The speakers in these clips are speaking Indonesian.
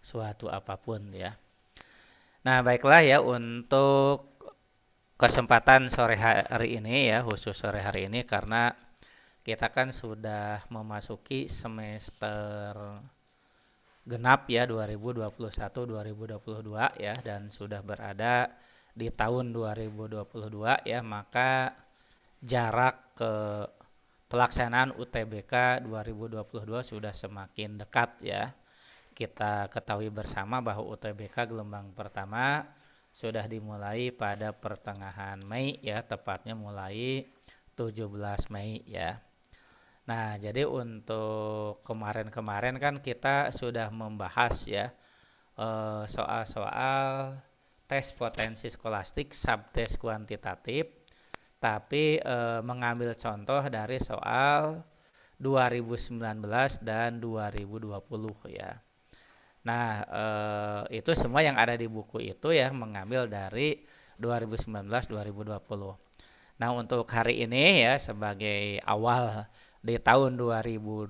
suatu apapun ya. Nah, baiklah ya untuk kesempatan sore hari ini ya, khusus sore hari ini karena kita kan sudah memasuki semester genap ya 2021-2022 ya dan sudah berada di tahun 2022 ya, maka jarak ke pelaksanaan UTBK 2022 sudah semakin dekat ya. Kita ketahui bersama bahwa UTBK gelombang pertama sudah dimulai pada pertengahan Mei ya, tepatnya mulai 17 Mei ya. Nah, jadi untuk kemarin-kemarin kan kita sudah membahas ya soal-soal tes potensi skolastik, subtes kuantitatif, tapi mengambil contoh dari soal 2019 dan 2020 ya. Nah, itu semua yang ada di buku itu ya mengambil dari 2019-2020. Nah, untuk hari ini ya sebagai awal di tahun 2022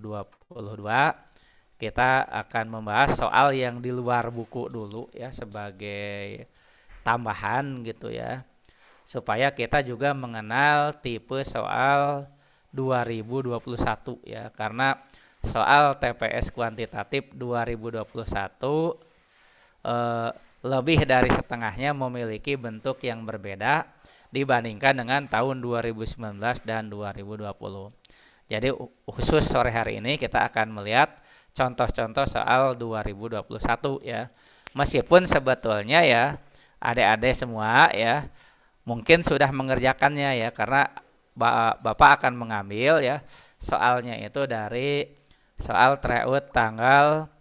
kita akan membahas soal yang di luar buku dulu ya sebagai tambahan gitu ya. Supaya kita juga mengenal tipe soal 2021 ya. Karena soal TPS kuantitatif 2021 eh, lebih dari setengahnya memiliki bentuk yang berbeda dibandingkan dengan tahun 2019 dan 2020. Jadi khusus sore hari ini kita akan melihat contoh-contoh soal 2021 ya. Meskipun sebetulnya ya adik-adik semua ya mungkin sudah mengerjakannya ya karena Bapak akan mengambil ya soalnya itu dari soal tryout tanggal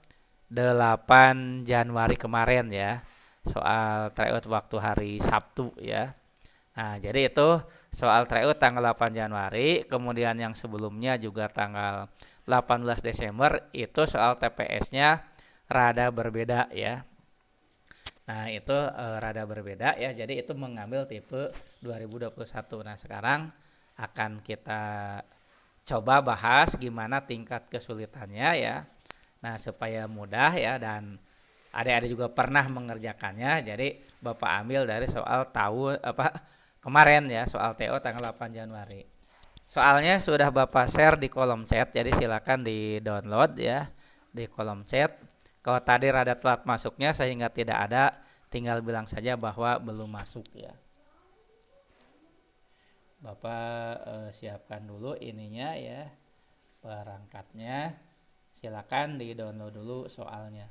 8 Januari kemarin ya. Soal tryout waktu hari Sabtu ya. Nah, jadi itu soal tryout tanggal 8 Januari, kemudian yang sebelumnya juga tanggal 18 Desember itu soal TPS-nya rada berbeda ya. Nah, itu rada berbeda ya. Jadi itu mengambil tipe 2021. Nah, sekarang akan kita coba bahas gimana tingkat kesulitannya ya. Nah, supaya mudah ya dan adik-adik juga pernah mengerjakannya. Jadi Bapak ambil dari soal tahun apa kemarin ya, soal TO tanggal 8 Januari. Soalnya sudah Bapak share di kolom chat, jadi silakan di-download ya di kolom chat. Kalau tadi rada telat masuknya sehingga tidak ada, tinggal bilang saja bahwa belum masuk ya. Bapak siapkan dulu ininya ya, perangkatnya. Silakan di-download dulu soalnya.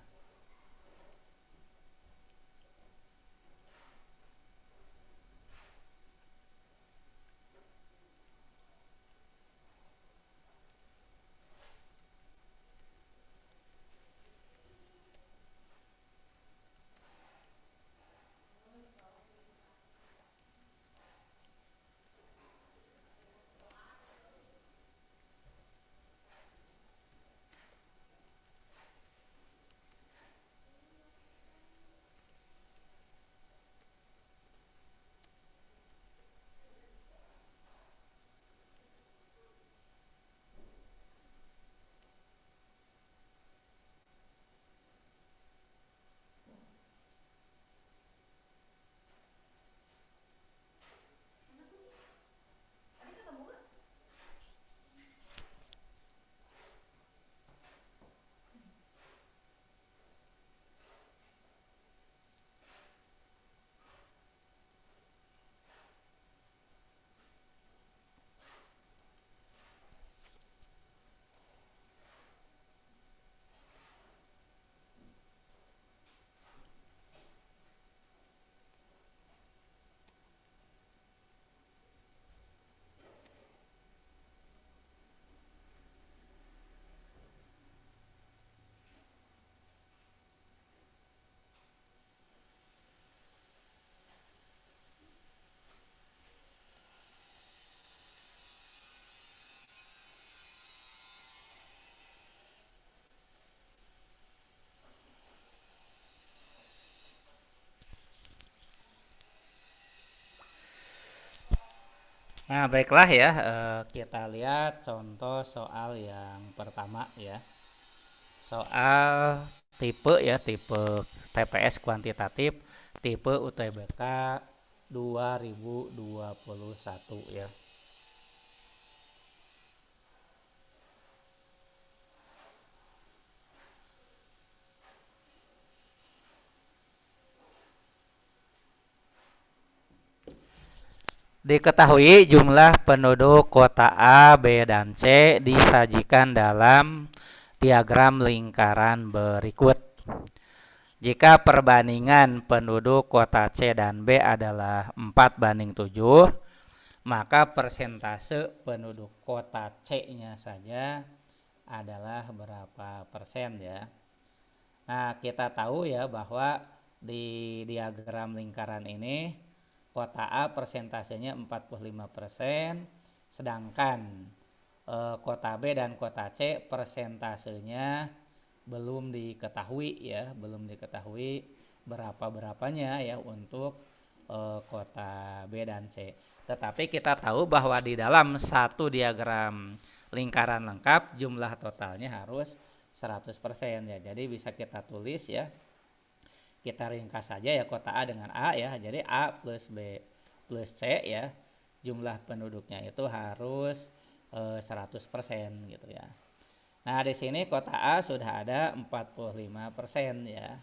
Nah, baiklah ya, kita lihat contoh soal yang pertama ya. Soal tipe ya, tipe TPS kuantitatif, tipe UTBK 2021 ya. Diketahui jumlah penduduk kota A, B, dan C disajikan dalam diagram lingkaran berikut. Jika perbandingan penduduk kota C dan B adalah 4:7, maka persentase penduduk kota C-nya saja adalah berapa persen ya. Nah, kita tahu ya bahwa di diagram lingkaran ini kota A persentasenya 45%, sedangkan kota B dan kota C persentasenya belum diketahui ya, belum diketahui berapanya ya untuk kota B dan C. Tetapi kita tahu bahwa di dalam satu diagram lingkaran lengkap jumlah totalnya harus 100% ya. Jadi bisa kita tulis ya. Kita ringkas saja ya kota A dengan A ya. Jadi A plus B plus C ya. Jumlah penduduknya itu harus 100% gitu ya. Nah, di sini kota A sudah ada 45% ya.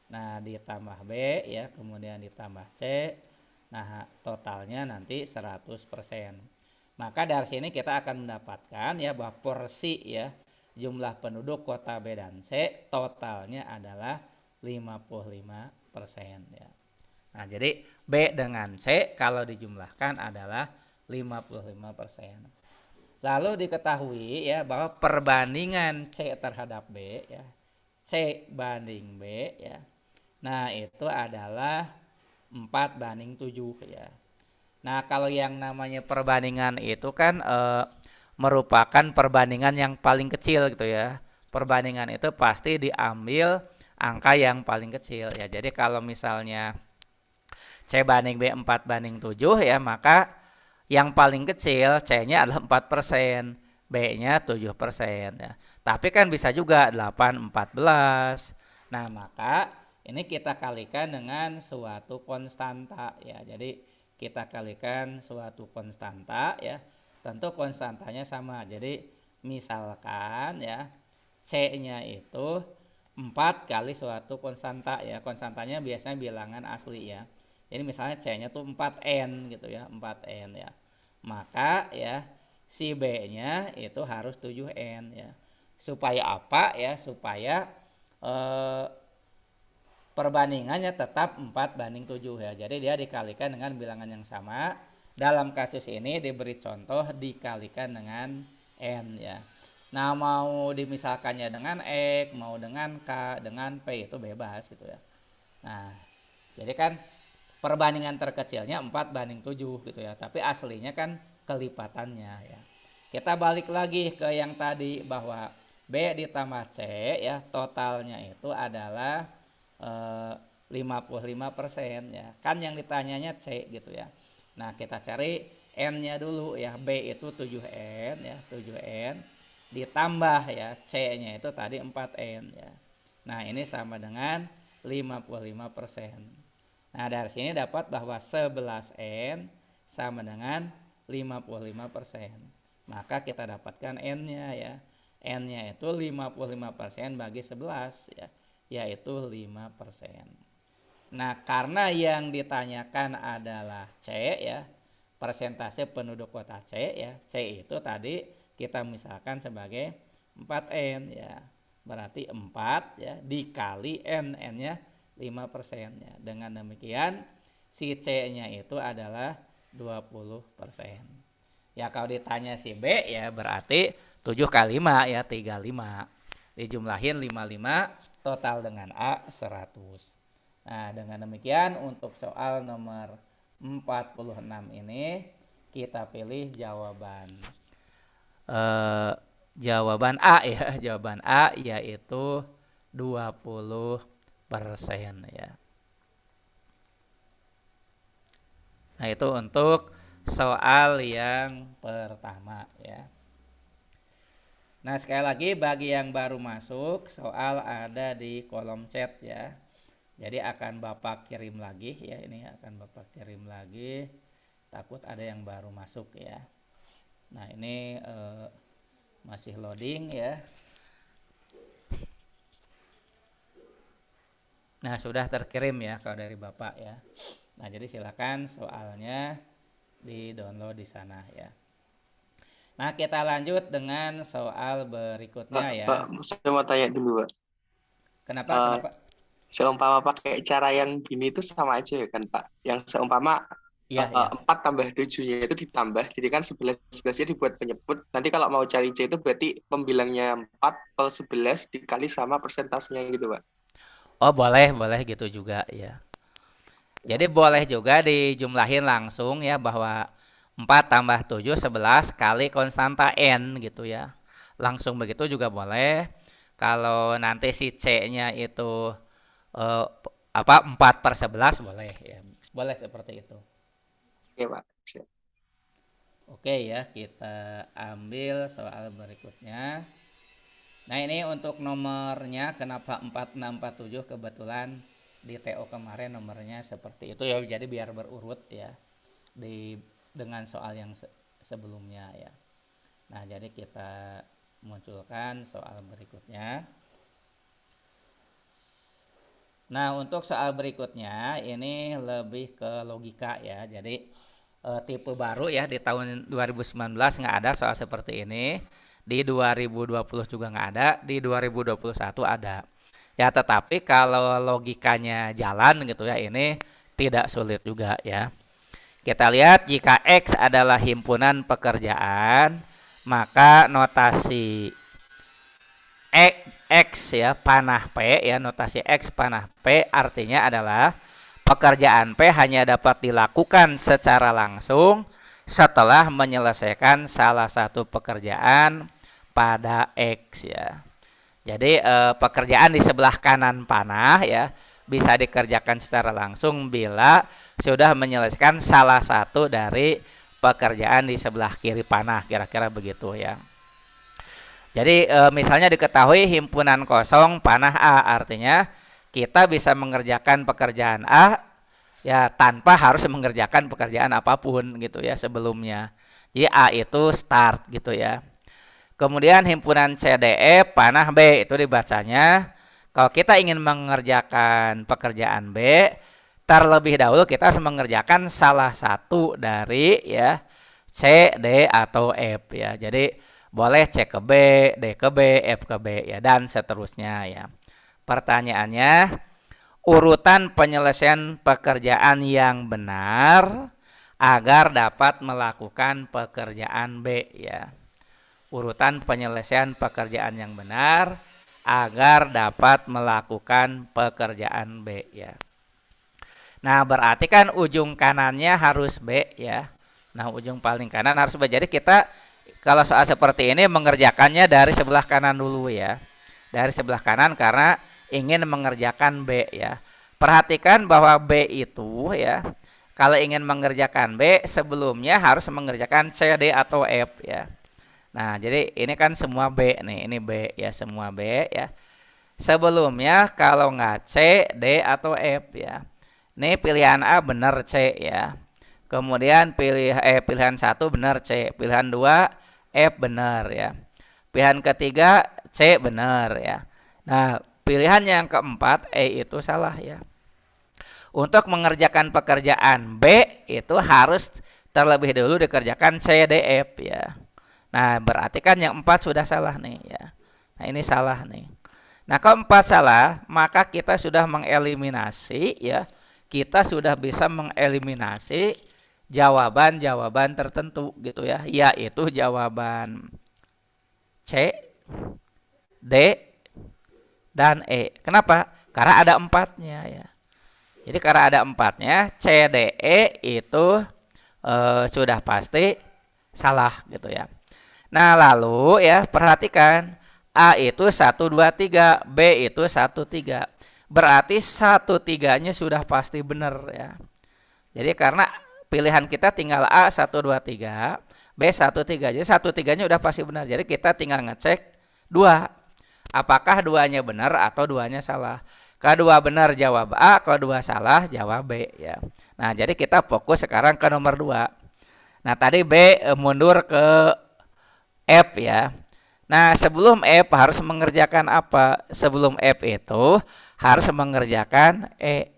Nah, ditambah B ya, kemudian ditambah C. Nah, totalnya nanti 100%. Maka dari sini kita akan mendapatkan ya bahwa porsi ya jumlah penduduk kota B dan C totalnya adalah 55% ya. Nah, jadi B dengan C kalau dijumlahkan adalah 55%. Lalu diketahui ya bahwa perbandingan C terhadap B ya, C banding B ya. Nah, itu adalah 4:7 ya. Nah, kalau yang namanya perbandingan itu kan merupakan perbandingan yang paling kecil gitu ya. Perbandingan itu pasti diambil angka yang paling kecil ya. Jadi kalau misalnya C banding B 4:7 ya, maka yang paling kecil C-nya adalah 4%, B-nya 7% ya. Tapi kan bisa juga 8/14. Nah, maka ini kita kalikan dengan suatu konstanta ya. Jadi kita kalikan suatu konstanta ya. Tentu konstantanya sama. Jadi misalkan ya C-nya itu 4 kali suatu konstanta ya. Konstantanya biasanya bilangan asli ya. Jadi misalnya C-nya tuh 4N gitu ya, 4N ya. Maka ya si B-nya itu harus 7N ya. Supaya apa ya? Supaya perbandingannya tetap 4:7 ya. Jadi dia dikalikan dengan bilangan yang sama. Dalam kasus ini diberi contoh dikalikan dengan N ya. Nah, mau dimisalkannya dengan X, mau dengan K, dengan P itu bebas gitu ya. Nah, jadi kan perbandingan terkecilnya 4:7 gitu ya. Tapi aslinya kan kelipatannya ya. Kita balik lagi ke yang tadi bahwa B ditambah C ya totalnya itu adalah 55% ya. Kan yang ditanyanya C gitu ya. Nah, kita cari N-nya dulu ya. B itu 7N ya, 7N ditambah ya C-nya itu tadi 4N ya. Nah, ini sama dengan 55%. Nah, dari sini dapat bahwa 11N sama dengan 55%. Maka kita dapatkan N-nya ya. N-nya itu 55% bagi 11 ya, yaitu 5%. Nah, karena yang ditanyakan adalah C ya, persentase penduduk kota C ya. C itu tadi kita misalkan sebagai 4N ya. Berarti 4 ya dikali N, N-nya 5% ya. Dengan demikian si C-nya itu adalah 20%. Ya, kalau ditanya si B ya berarti 7 kali 5 ya 35. Dijumlahin 55 total dengan A 100. Nah, dengan demikian untuk soal nomor 46 ini kita pilih jawaban jawaban A ya, jawaban A yaitu 20% ya. Nah, itu untuk soal yang pertama ya. Nah, sekali lagi bagi yang baru masuk, soal ada di kolom chat ya. Jadi akan Bapak kirim lagi ya, ini akan Bapak kirim lagi. Takut ada yang baru masuk ya. Nah, ini masih loading ya. Nah, sudah terkirim ya kalau dari Bapak ya. Nah, jadi silakan soalnya di-download di sana ya. Nah, kita lanjut dengan soal berikutnya ya. Pak, saya mau tanya dulu, Pak. Kenapa? Eh, Kenapa? Seumpama pakai cara yang gini itu sama aja ya kan, Pak? Yang seumpama Iya, iya. 4 tambah 7-nya itu ditambah, jadi kan 11-11-nya dibuat penyebut. Nanti kalau mau cari C itu berarti pembilangnya 4 per 11 dikali sama persentasenya gitu, Pak. Oh, boleh, boleh gitu juga ya. Jadi boleh juga dijumlahin langsung ya bahwa 4 tambah 7 11 kali konstanta N gitu ya. Langsung begitu juga boleh. Kalau nanti si C-nya itu eh, 4 per 11 boleh ya. Boleh seperti itu. Oke, Pak. Siap. Oke ya, kita ambil soal berikutnya. Nah, ini untuk nomornya kenapa 4647 kebetulan di TO kemarin nomornya seperti itu ya. Jadi biar berurut ya di dengan soal yang sebelumnya ya. Nah, jadi kita munculkan soal berikutnya. Nah, untuk soal berikutnya ini lebih ke logika ya. Jadi tipe baru ya di tahun 2019 nggak ada soal seperti ini. Di 2020 juga nggak ada, di 2021 ada. Ya, tetapi kalau logikanya jalan gitu ya, ini tidak sulit juga ya. Kita lihat jika X adalah himpunan pekerjaan, maka notasi X ya panah P ya, notasi X panah P artinya adalah pekerjaan P hanya dapat dilakukan secara langsung setelah menyelesaikan salah satu pekerjaan pada X ya. Jadi pekerjaan di sebelah kanan panah ya bisa dikerjakan secara langsung bila sudah menyelesaikan salah satu dari pekerjaan di sebelah kiri panah, kira-kira begitu ya. Jadi misalnya diketahui himpunan kosong panah A, artinya kita bisa mengerjakan pekerjaan A ya tanpa harus mengerjakan pekerjaan apapun gitu ya sebelumnya. Jadi A itu start gitu ya. Kemudian himpunan CDE panah B itu dibacanya kalau kita ingin mengerjakan pekerjaan B, terlebih dahulu kita harus mengerjakan salah satu dari ya C, D atau F ya. Jadi boleh C ke B, D ke B, F ke B ya dan seterusnya ya. Pertanyaannya, urutan penyelesaian pekerjaan yang benar agar dapat melakukan pekerjaan B ya. Urutan penyelesaian pekerjaan yang benar agar dapat melakukan pekerjaan B ya. Nah, berarti kan ujung kanannya harus B ya. Nah, ujung paling kanan harus B. Jadi kita kalau soal seperti ini mengerjakannya dari sebelah kanan dulu ya. Dari sebelah kanan karena ingin mengerjakan B ya. Perhatikan bahwa B itu ya, kalau ingin mengerjakan B sebelumnya harus mengerjakan C, D atau F ya. Nah, jadi ini kan semua B nih, ini B ya, semua B ya. Sebelumnya kalau nggak C, D atau F ya. Ini pilihan A benar C ya. Kemudian pilihan 1 benar C, pilihan 2 F benar ya. Pilihan ketiga C benar ya. Nah, pilihan yang keempat E itu salah ya. Untuk mengerjakan pekerjaan B itu harus terlebih dahulu dikerjakan C, D, F ya. Nah, berarti kan yang 4 sudah salah nih ya. Nah, ini salah nih. Nah, keempat salah, maka kita sudah mengeliminasi ya. Kita sudah bisa mengeliminasi jawaban-jawaban tertentu gitu ya, yaitu jawaban C, D, dan E. Kenapa? Karena ada empatnya ya. Jadi karena ada empatnya, C, D, E itu sudah pasti salah gitu ya. Nah, lalu ya perhatikan A itu 1 2 3, B itu 1 3. Berarti 1 3-nya sudah pasti benar ya. Jadi karena pilihan kita tinggal A 1 2 3, B 1 3. Jadi 1 3-nya udah pasti benar. Jadi kita tinggal ngecek dua. Apakah duanya benar atau duanya salah? Kedua benar jawab A, kedua salah jawab B ya. Nah, jadi kita fokus sekarang ke nomor 2. Nah, tadi B mundur ke F ya. Nah, sebelum F harus mengerjakan apa? Sebelum F itu harus mengerjakan E.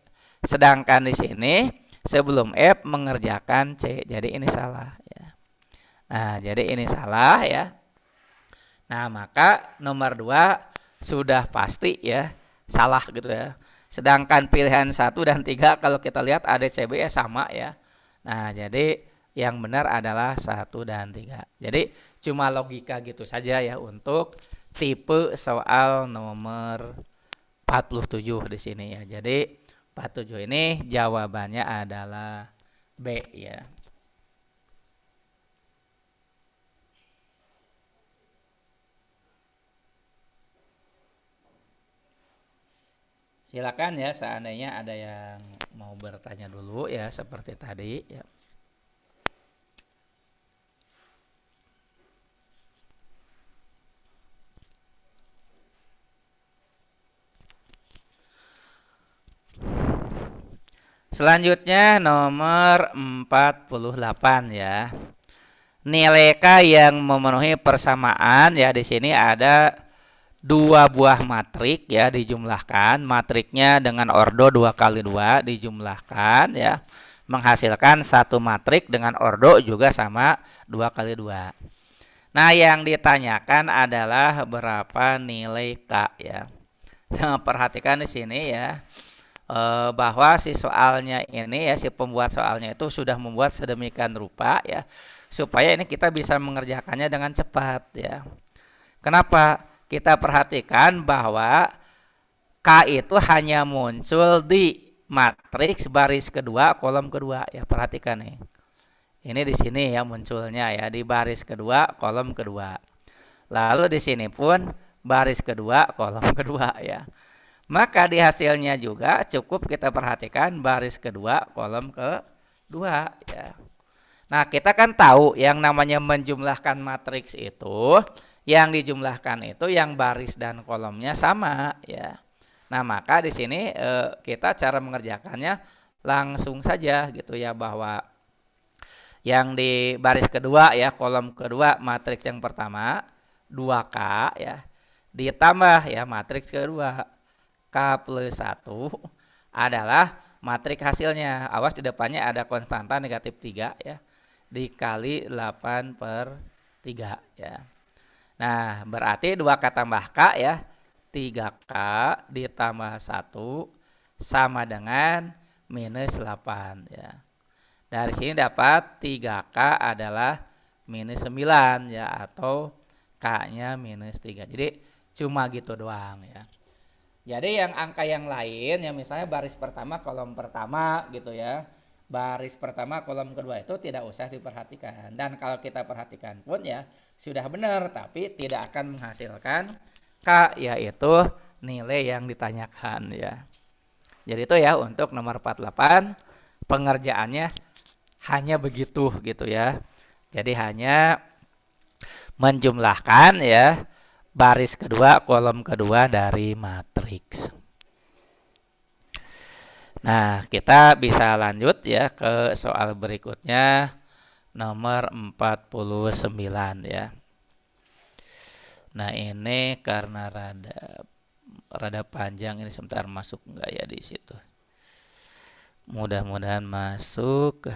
Sedangkan di sini sebelum F mengerjakan C. Jadi ini salah ya. Nah, jadi ini salah ya. Nah, maka nomor 2 sudah pasti ya salah gitu ya. Sedangkan pilihan 1 dan 3 kalau kita lihat ADCB ya sama ya. Nah, jadi yang benar adalah 1 dan 3. Jadi cuma logika gitu saja ya untuk tipe soal nomor 47 di sini ya. Jadi 47 ini jawabannya adalah B ya. Silakan ya seandainya ada yang mau bertanya dulu ya seperti tadi ya. Selanjutnya nomor 48 ya. Nilai K yang memenuhi persamaan ya, di sini ada dua buah matrik ya dijumlahkan. Matriknya dengan ordo 2 kali 2 dijumlahkan ya. Menghasilkan satu matrik dengan ordo juga sama 2 kali 2. Nah, yang ditanyakan adalah berapa nilai K ya. Nah, perhatikan di sini ya, bahwa si soalnya ini ya, si pembuat soalnya itu sudah membuat sedemikian rupa ya supaya ini kita bisa mengerjakannya dengan cepat ya. Kenapa? Kita perhatikan bahwa K itu hanya muncul di matriks baris kedua kolom kedua ya, perhatikan nih. Ini di sini ya munculnya ya di baris kedua kolom kedua. Lalu di sini pun baris kedua kolom kedua ya. Maka di hasilnya juga cukup kita perhatikan baris kedua kolom kedua ya. Nah, kita kan tahu yang namanya menjumlahkan matriks itu, yang dijumlahkan itu yang baris dan kolomnya sama ya. Nah, maka di sini kita cara mengerjakannya langsung saja gitu ya, bahwa yang di baris kedua ya, kolom kedua matriks yang pertama 2K ya, ditambah ya matriks kedua K plus 1 adalah matrik hasilnya. Awas di depannya ada konstanta negatif 3 ya. Dikali 8 per 3 ya. Nah, berarti 2K tambah K ya. 3K ditambah 1 sama dengan minus 8 ya. Dari sini dapat 3K adalah minus 9 ya, atau K-nya minus 3. Jadi cuma gitu doang ya. Jadi yang angka yang lain yang misalnya baris pertama kolom pertama gitu ya, baris pertama kolom kedua itu tidak usah diperhatikan. Dan kalau kita perhatikan pun ya sudah benar, tapi tidak akan menghasilkan K, yaitu nilai yang ditanyakan ya. Jadi itu ya untuk nomor 48 pengerjaannya hanya begitu gitu ya. Jadi hanya menjumlahkan ya baris kedua kolom kedua dari matriks. Nah, kita bisa lanjut ya ke soal berikutnya nomor 49 ya. Nah, ini karena rada panjang, ini sebentar masuk enggak ya di situ. Mudah-mudahan masuk.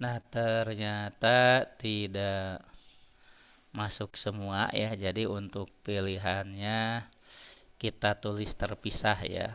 Nah, ternyata tidak masuk semua ya. Jadi untuk pilihannya kita tulis terpisah ya.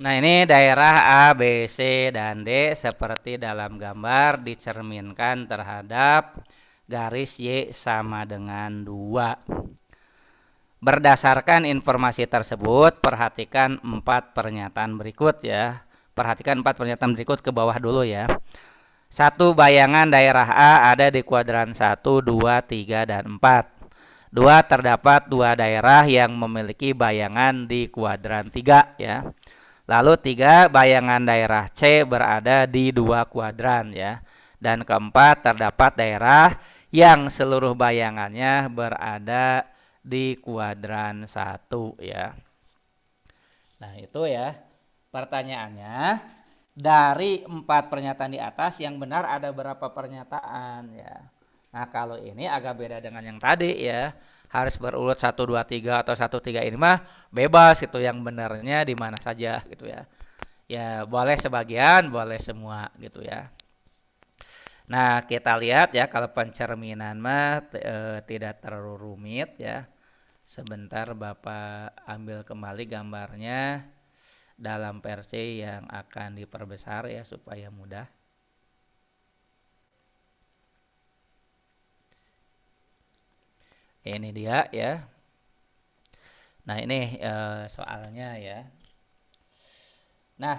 Nah, ini daerah A, B, C, dan D seperti dalam gambar dicerminkan terhadap garis Y sama dengan 2. Berdasarkan informasi tersebut, perhatikan 4 pernyataan berikut ya. Perhatikan 4 pernyataan berikut ke bawah dulu ya. 1. Bayangan daerah A ada di kuadran 1, 2, 3, dan 4. 2. Terdapat 2 daerah yang memiliki bayangan di kuadran 3 ya. Lalu 3. Bayangan daerah C berada di 2 kuadran ya. Dan keempat, terdapat daerah yang seluruh bayangannya berada di kuadran 1 ya. Nah, itu ya pertanyaannya. Dari 4 pernyataan di atas yang benar ada berapa pernyataan ya. Nah, kalau ini agak beda dengan yang tadi ya. Harus berurut 1 2 3 atau 1 3, ini mah bebas itu, yang benarnya di mana saja gitu ya. Ya, boleh sebagian, boleh semua gitu ya. Nah, kita lihat ya, kalau pencerminan mah tidak terlalu rumit ya. Sebentar Bapak ambil kembali gambarnya dalam versi yang akan diperbesar ya supaya mudah. Ini dia ya. Nah, ini soalnya ya. Nah,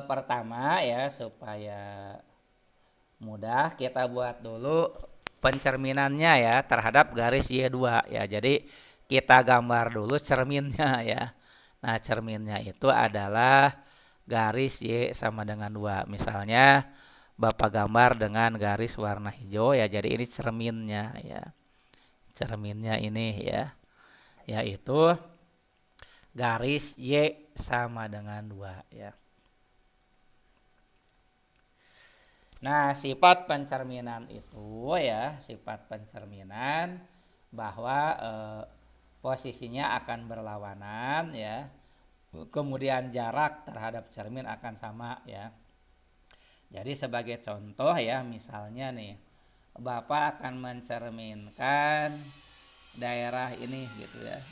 pertama ya, supaya mudah kita buat dulu pencerminannya ya terhadap garis Y2 ya. Jadi kita gambar dulu cerminnya ya. Nah, cerminnya itu adalah garis Y sama dengan 2. Misalnya Bapak gambar dengan garis warna hijau ya. Jadi ini cerminnya ya. Cerminnya ini ya. Yaitu garis Y sama dengan 2 ya. Nah, sifat pencerminan itu ya, sifat pencerminan bahwa posisinya akan berlawanan ya. Kemudian jarak terhadap cermin akan sama ya. Jadi sebagai contoh ya, misalnya nih, Bapak akan mencerminkan daerah ini gitu ya.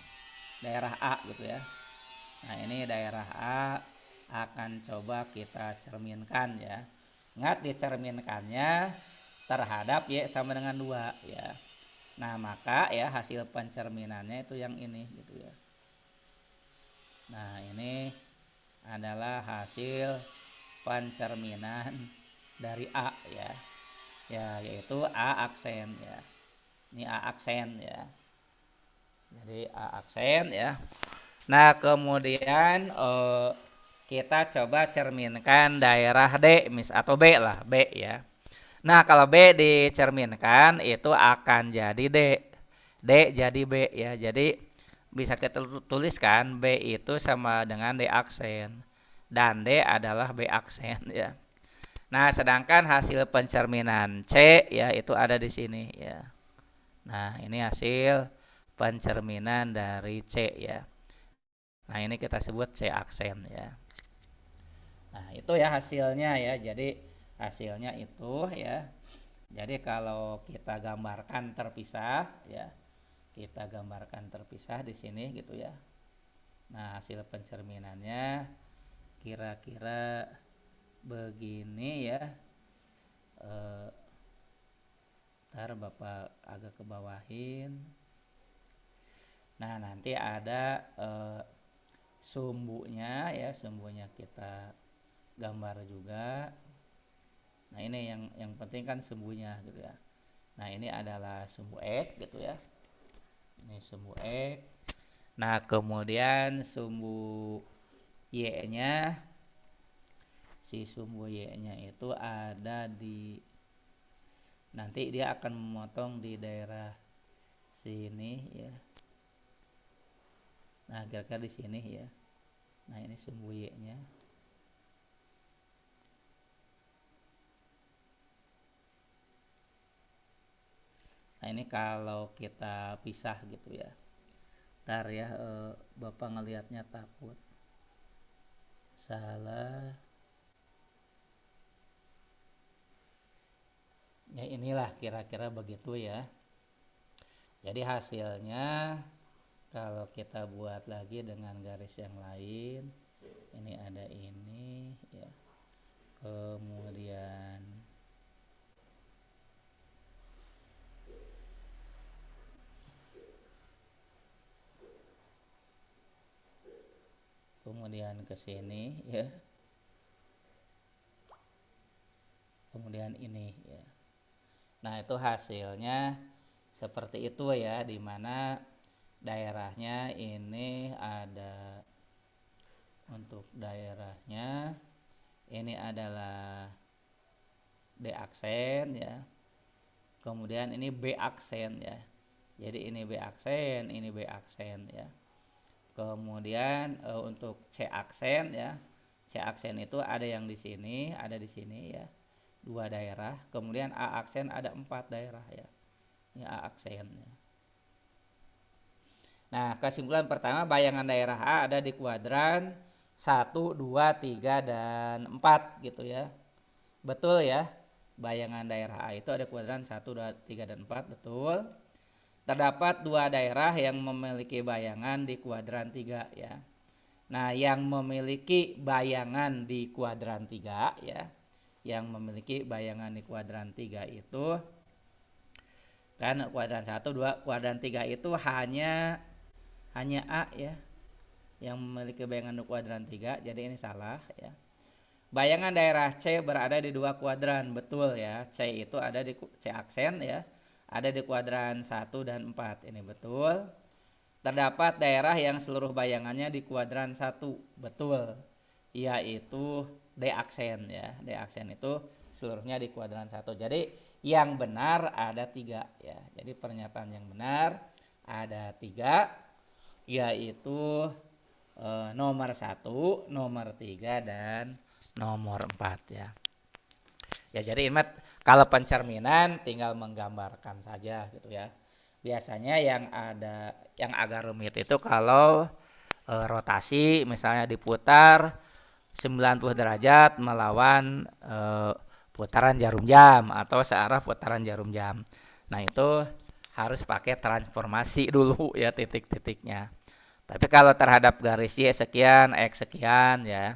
Daerah A gitu ya. Nah, ini daerah A akan coba kita cerminkan ya. Ingat, dicerminkannya terhadap Y sama dengan 2 ya. Nah, maka ya hasil pencerminannya itu yang ini gitu ya. Nah, ini adalah hasil pencerminan dari A ya. Ya, yaitu A aksen ya. Ini A aksen ya. Jadi A aksen ya. Nah, kemudian kita coba cerminkan daerah D atau B lah, B ya. Nah, kalau B dicerminkan itu akan jadi D. D jadi B ya. Jadi bisa kita tuliskan B itu sama dengan D aksen dan D adalah B aksen ya. Nah, sedangkan hasil pencerminan C ya itu ada di sini ya. Nah, ini hasil pencerminan dari C ya. Nah, ini kita sebut C aksen ya. Nah, itu ya hasilnya ya. Jadi hasilnya itu ya. Jadi kalau kita gambarkan terpisah ya. Kita gambarkan terpisah di sini gitu ya. Nah, hasil pencerminannya kira-kira begini ya. Ntar Bapak agak ke bawahin. Nah, nanti ada sumbunya ya, sumbunya kita gambar juga. Nah, ini yang penting kan sumbunya gitu ya. Nah, ini adalah sumbu X gitu ya. Ini sumbu X. Nah, kemudian sumbu Y-nya, si sumbu Y-nya itu ada di, nanti dia akan memotong di daerah sini ya. Nah, kira-kira di sini ya. Nah, ini sumbu Y-nya. Nah, ini kalau kita pisah gitu ya. Ntar ya, Bapak ngelihatnya takut salah. Ya, inilah kira-kira begitu ya. Jadi hasilnya kalau kita buat lagi dengan garis yang lain, ini ada kemudian ke sini ya, kemudian ini ya. Nah, itu hasilnya seperti itu ya, di mana daerahnya ini ada, untuk daerahnya ini adalah D aksen ya. Kemudian ini B aksen ya. Jadi ini B aksen, ini B aksen ya. Kemudian untuk C aksen ya. C aksen itu ada yang di sini, ada di sini ya. 2 daerah. Kemudian A aksen ada 4 daerah ya. Ini A aksen ya. Nah, kesimpulan pertama, bayangan daerah A ada di kuadran 1, 2, 3, dan 4 gitu ya. Betul ya. Bayangan daerah A itu ada kuadran 1, 2, 3, dan 4, betul. Terdapat 2 daerah yang memiliki bayangan di kuadran 3 ya. Nah, yang memiliki bayangan di kuadran 3 ya. Yang memiliki bayangan di kuadran 3 itu kan kuadran 1, 2, kuadran 3 itu hanya A ya. Yang memiliki bayangan di kuadran 3, jadi ini salah ya. Bayangan daerah C berada di 2 kuadran, betul ya. C itu ada di C aksen ya, ada di kuadran 1 dan 4, ini betul. Terdapat daerah yang seluruh bayangannya di kuadran 1, betul. Yaitu D aksen ya. D aksen itu seluruhnya di kuadran 1. Jadi yang benar ada 3 ya. Jadi pernyataan yang benar ada 3, yaitu nomor 1, nomor 3, dan nomor 4 ya. Ya, jadi ingat kalau pencerminan tinggal menggambarkan saja gitu ya. Biasanya yang agak rumit itu kalau rotasi misalnya diputar 90 derajat melawan putaran jarum jam atau searah putaran jarum jam. Nah, itu harus pakai transformasi dulu ya, titik-titiknya. Tapi kalau terhadap garis Y sekian, X sekian ya,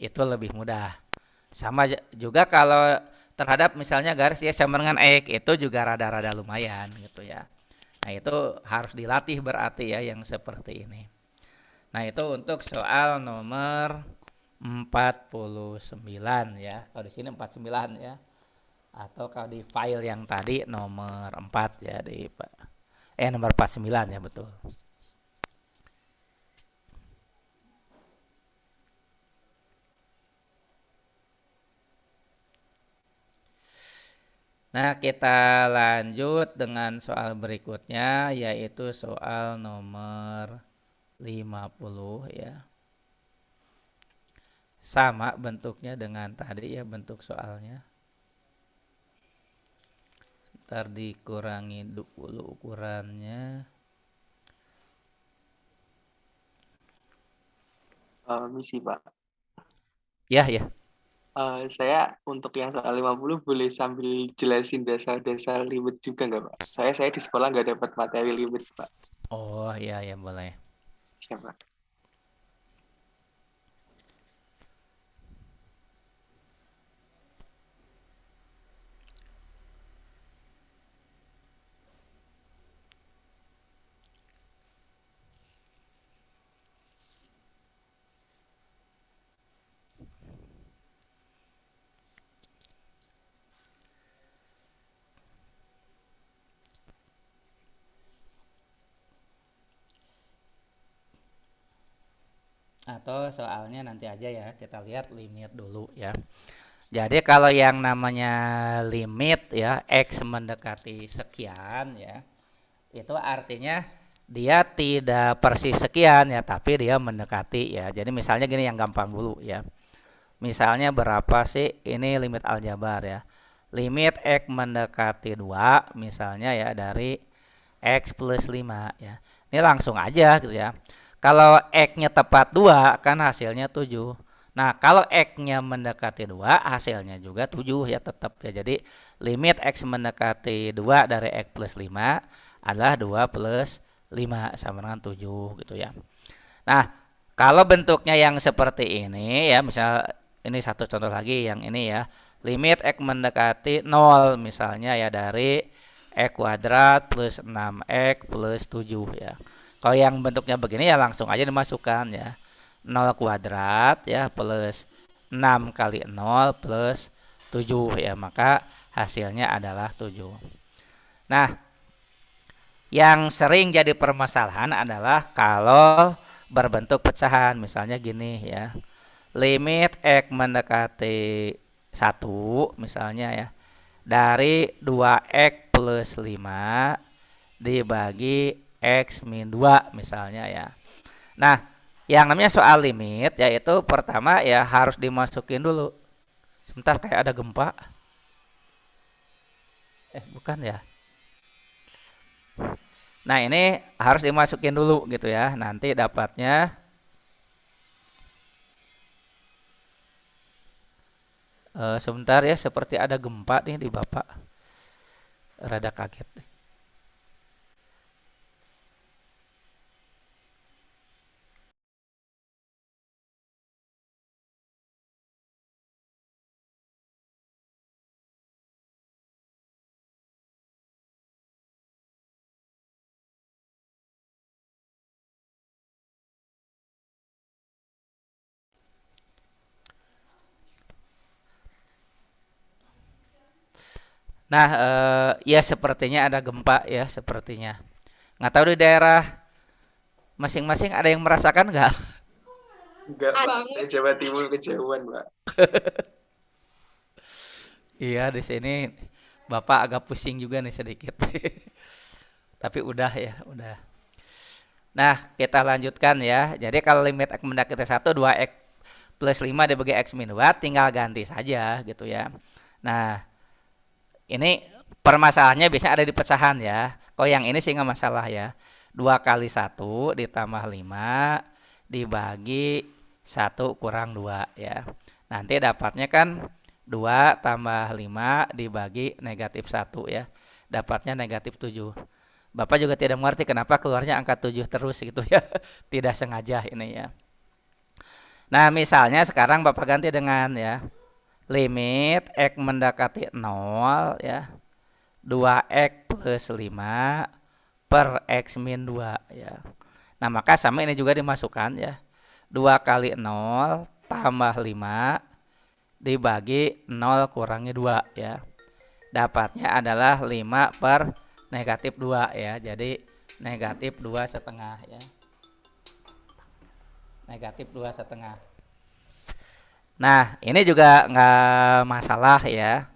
itu lebih mudah. Sama juga kalau terhadap misalnya garis Y sama dengan X, itu juga rada-rada lumayan gitu ya. Nah, itu harus dilatih berarti ya yang seperti ini. Nah, itu untuk soal nomor 49 ya. Kalau di sini 49 ya. Atau kalau di file yang tadi nomor 4 ya, nomor 49 ya, betul. Nah, kita lanjut dengan soal berikutnya, yaitu soal nomor 50 ya. Sama bentuknya dengan tadi ya, bentuk soalnya. Ntar dikurangi dulu ukurannya. Misi Pak. Ya, ya. Saya untuk yang soal 50 boleh sambil jelasin dasar-dasar limit juga nggak Pak? Saya di sekolah nggak dapat materi limit Pak. Oh, ya, ya, boleh. Siapa? Atau soalnya nanti aja ya, kita lihat limit dulu ya. Jadi kalau yang namanya limit ya, X mendekati sekian ya, itu artinya dia tidak persis sekian ya, tapi dia mendekati ya. Jadi misalnya gini yang gampang dulu ya. Misalnya berapa sih ini limit aljabar ya. Limit X mendekati 2 misalnya ya, dari X plus 5 ya. Ini langsung aja gitu ya. Kalau X-nya tepat 2 kan hasilnya 7. Nah, kalau X-nya mendekati 2 hasilnya juga 7 ya, tetap ya. Jadi limit X mendekati 2 dari X plus 5 adalah 2 plus 5 sama dengan 7 gitu ya. Nah, kalau bentuknya yang seperti ini ya, misal ini satu contoh lagi yang ini ya. Limit X mendekati 0 misalnya ya, dari X kuadrat plus 6X plus 7 ya. Kalau yang bentuknya begini ya langsung aja dimasukkan ya. 0 kuadrat ya plus 6 kali 0 plus 7 ya, maka hasilnya adalah 7. Nah, yang sering jadi permasalahan adalah kalau berbentuk pecahan. Misalnya gini ya. Limit X mendekati 1 misalnya ya. Dari 2X plus 5 dibagi X min 2 misalnya ya. Nah, yang namanya soal limit yaitu pertama ya harus dimasukin dulu. Sebentar, kayak ada gempa. Bukan ya. Nah, ini harus dimasukin dulu gitu ya. Nanti dapatnya sebentar ya, seperti ada gempa nih di Bapak. Rada kaget. Nah, ya sepertinya ada gempa ya, sepertinya. Nggak tahu di daerah masing-masing ada yang merasakan nggak? Enggak, Pak. Saya Jawa Timur kejauhan, Pak. Iya, di sini Bapak agak pusing juga nih sedikit. Tapi udah ya, udah. Nah, kita lanjutkan ya. Jadi kalau limit X mendekati 1, 2X plus 5 dibagi X min 2, tinggal ganti saja gitu ya. Nah, ini permasalahannya biasanya ada di pecahan ya. Kalau yang ini sih nggak masalah ya. 2 kali 1 ditambah 5 dibagi 1 kurang 2 ya. Nanti dapatnya kan 2 tambah 5 dibagi negatif 1 ya. Dapatnya negatif 7. Bapak juga tidak mengerti kenapa keluarnya angka 7 terus gitu ya. Tidak sengaja ini ya. Nah, misalnya sekarang Bapak ganti dengan ya limit X mendekati 0 ya. 2X plus 5 per X min 2 ya. Nah, maka sama ini juga dimasukkan ya. 2 kali 0 tambah 5 dibagi 0 kurangi 2 ya. Dapatnya adalah 5 per negatif 2 ya. Jadi negatif 2 setengah ya. Negatif 2 setengah. Nah, ini juga nggak masalah ya.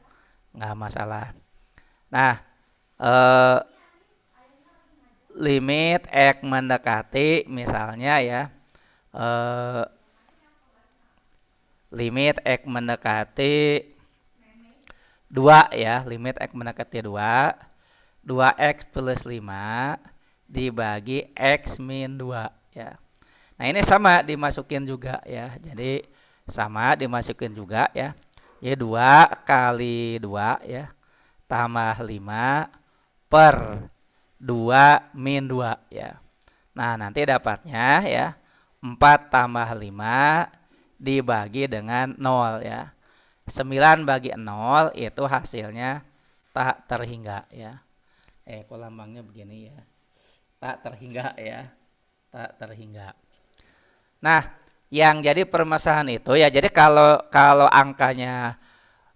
Nggak masalah. Nah, limit X mendekati misalnya ya. Limit X mendekati 2 ya. Limit X mendekati 2. 2X plus 5 dibagi X min 2 ya. Nah, ini sama dimasukin juga ya. Jadi sama dimasukin juga ya. Jadi 2 kali 2 ya. Tambah 5 per 2 min 2 ya. Nah, nanti dapatnya ya 4 tambah 5 dibagi dengan 0 ya. 9 bagi 0 itu hasilnya tak terhingga ya. Kok lambangnya begini ya. Tak terhingga ya. Tak terhingga. Nah, yang jadi permasalahan itu ya, jadi kalau angkanya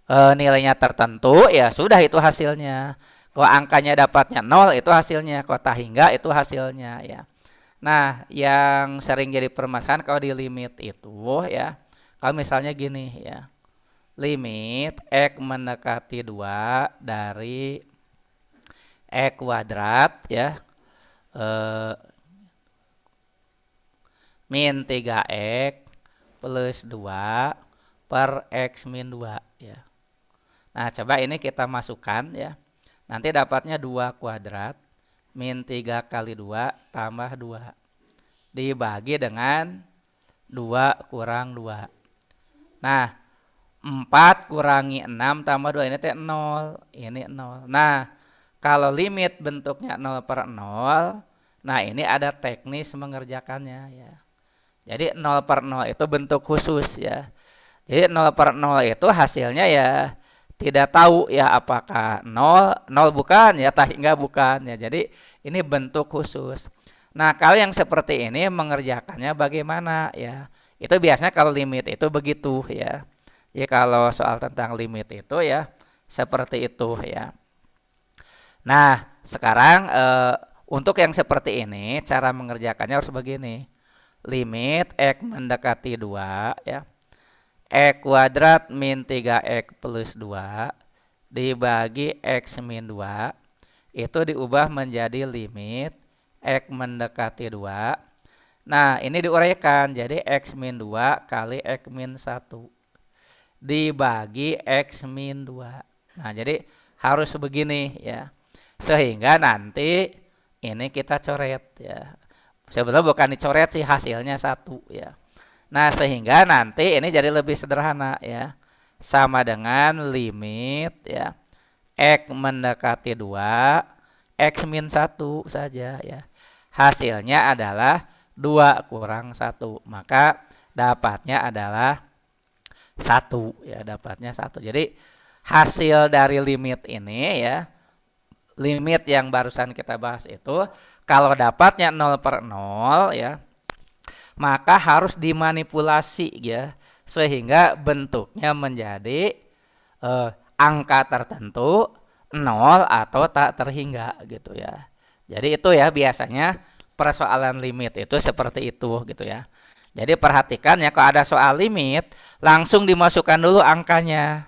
nilainya tertentu ya sudah itu hasilnya. Kalau angkanya dapatnya 0 itu hasilnya, kalau tak hingga itu hasilnya ya. Nah, yang sering jadi permasalahan kalau di limit itu ya, kalau misalnya gini ya. Limit X mendekati 2 dari X kuadrat ya. Min 3X plus 2 per X min 2 ya. Nah, coba ini kita masukkan ya. Nanti dapatnya 2 kuadrat min 3 kali 2 tambah 2 dibagi dengan 2 kurang 2. Nah, 4 kurangi 6 tambah 2 ini teh 0. Ini 0. Nah, kalau limit bentuknya 0 per 0, nah ini ada teknis mengerjakannya ya. Jadi 0 per 0 itu bentuk khusus ya. Jadi 0 per 0 itu hasilnya ya tidak tahu ya apakah 0, 0 bukan ya, tak hingga bukan ya. Jadi ini bentuk khusus. Nah, kalau yang seperti ini mengerjakannya bagaimana ya? Itu biasanya kalau limit itu begitu ya. Jadi kalau soal tentang limit itu ya seperti itu ya. Nah, sekarang untuk yang seperti ini cara mengerjakannya harus begini. Limit x mendekati 2 ya. X kuadrat min 3x plus 2 dibagi x min 2 itu diubah menjadi limit x mendekati 2. Nah, ini diuraikan jadi x min 2 kali x min 1 dibagi x min 2. Nah, jadi harus begini ya. Sehingga nanti ini kita coret ya. Sebenarnya bukan dicoret sih, hasilnya 1 ya. Nah, sehingga nanti ini jadi lebih sederhana ya. Sama dengan limit ya x mendekati 2 x min 1 saja ya. Hasilnya adalah 2 kurang 1. Maka dapatnya adalah 1 ya, dapatnya 1. Jadi hasil dari limit ini ya, limit yang barusan kita bahas itu kalau dapatnya 0/0 ya, maka harus dimanipulasi ya sehingga bentuknya menjadi angka tertentu 0 atau tak terhingga gitu ya. Jadi itu ya biasanya persoalan limit itu seperti itu gitu ya. Jadi perhatikan ya kalau ada soal limit langsung dimasukkan dulu angkanya.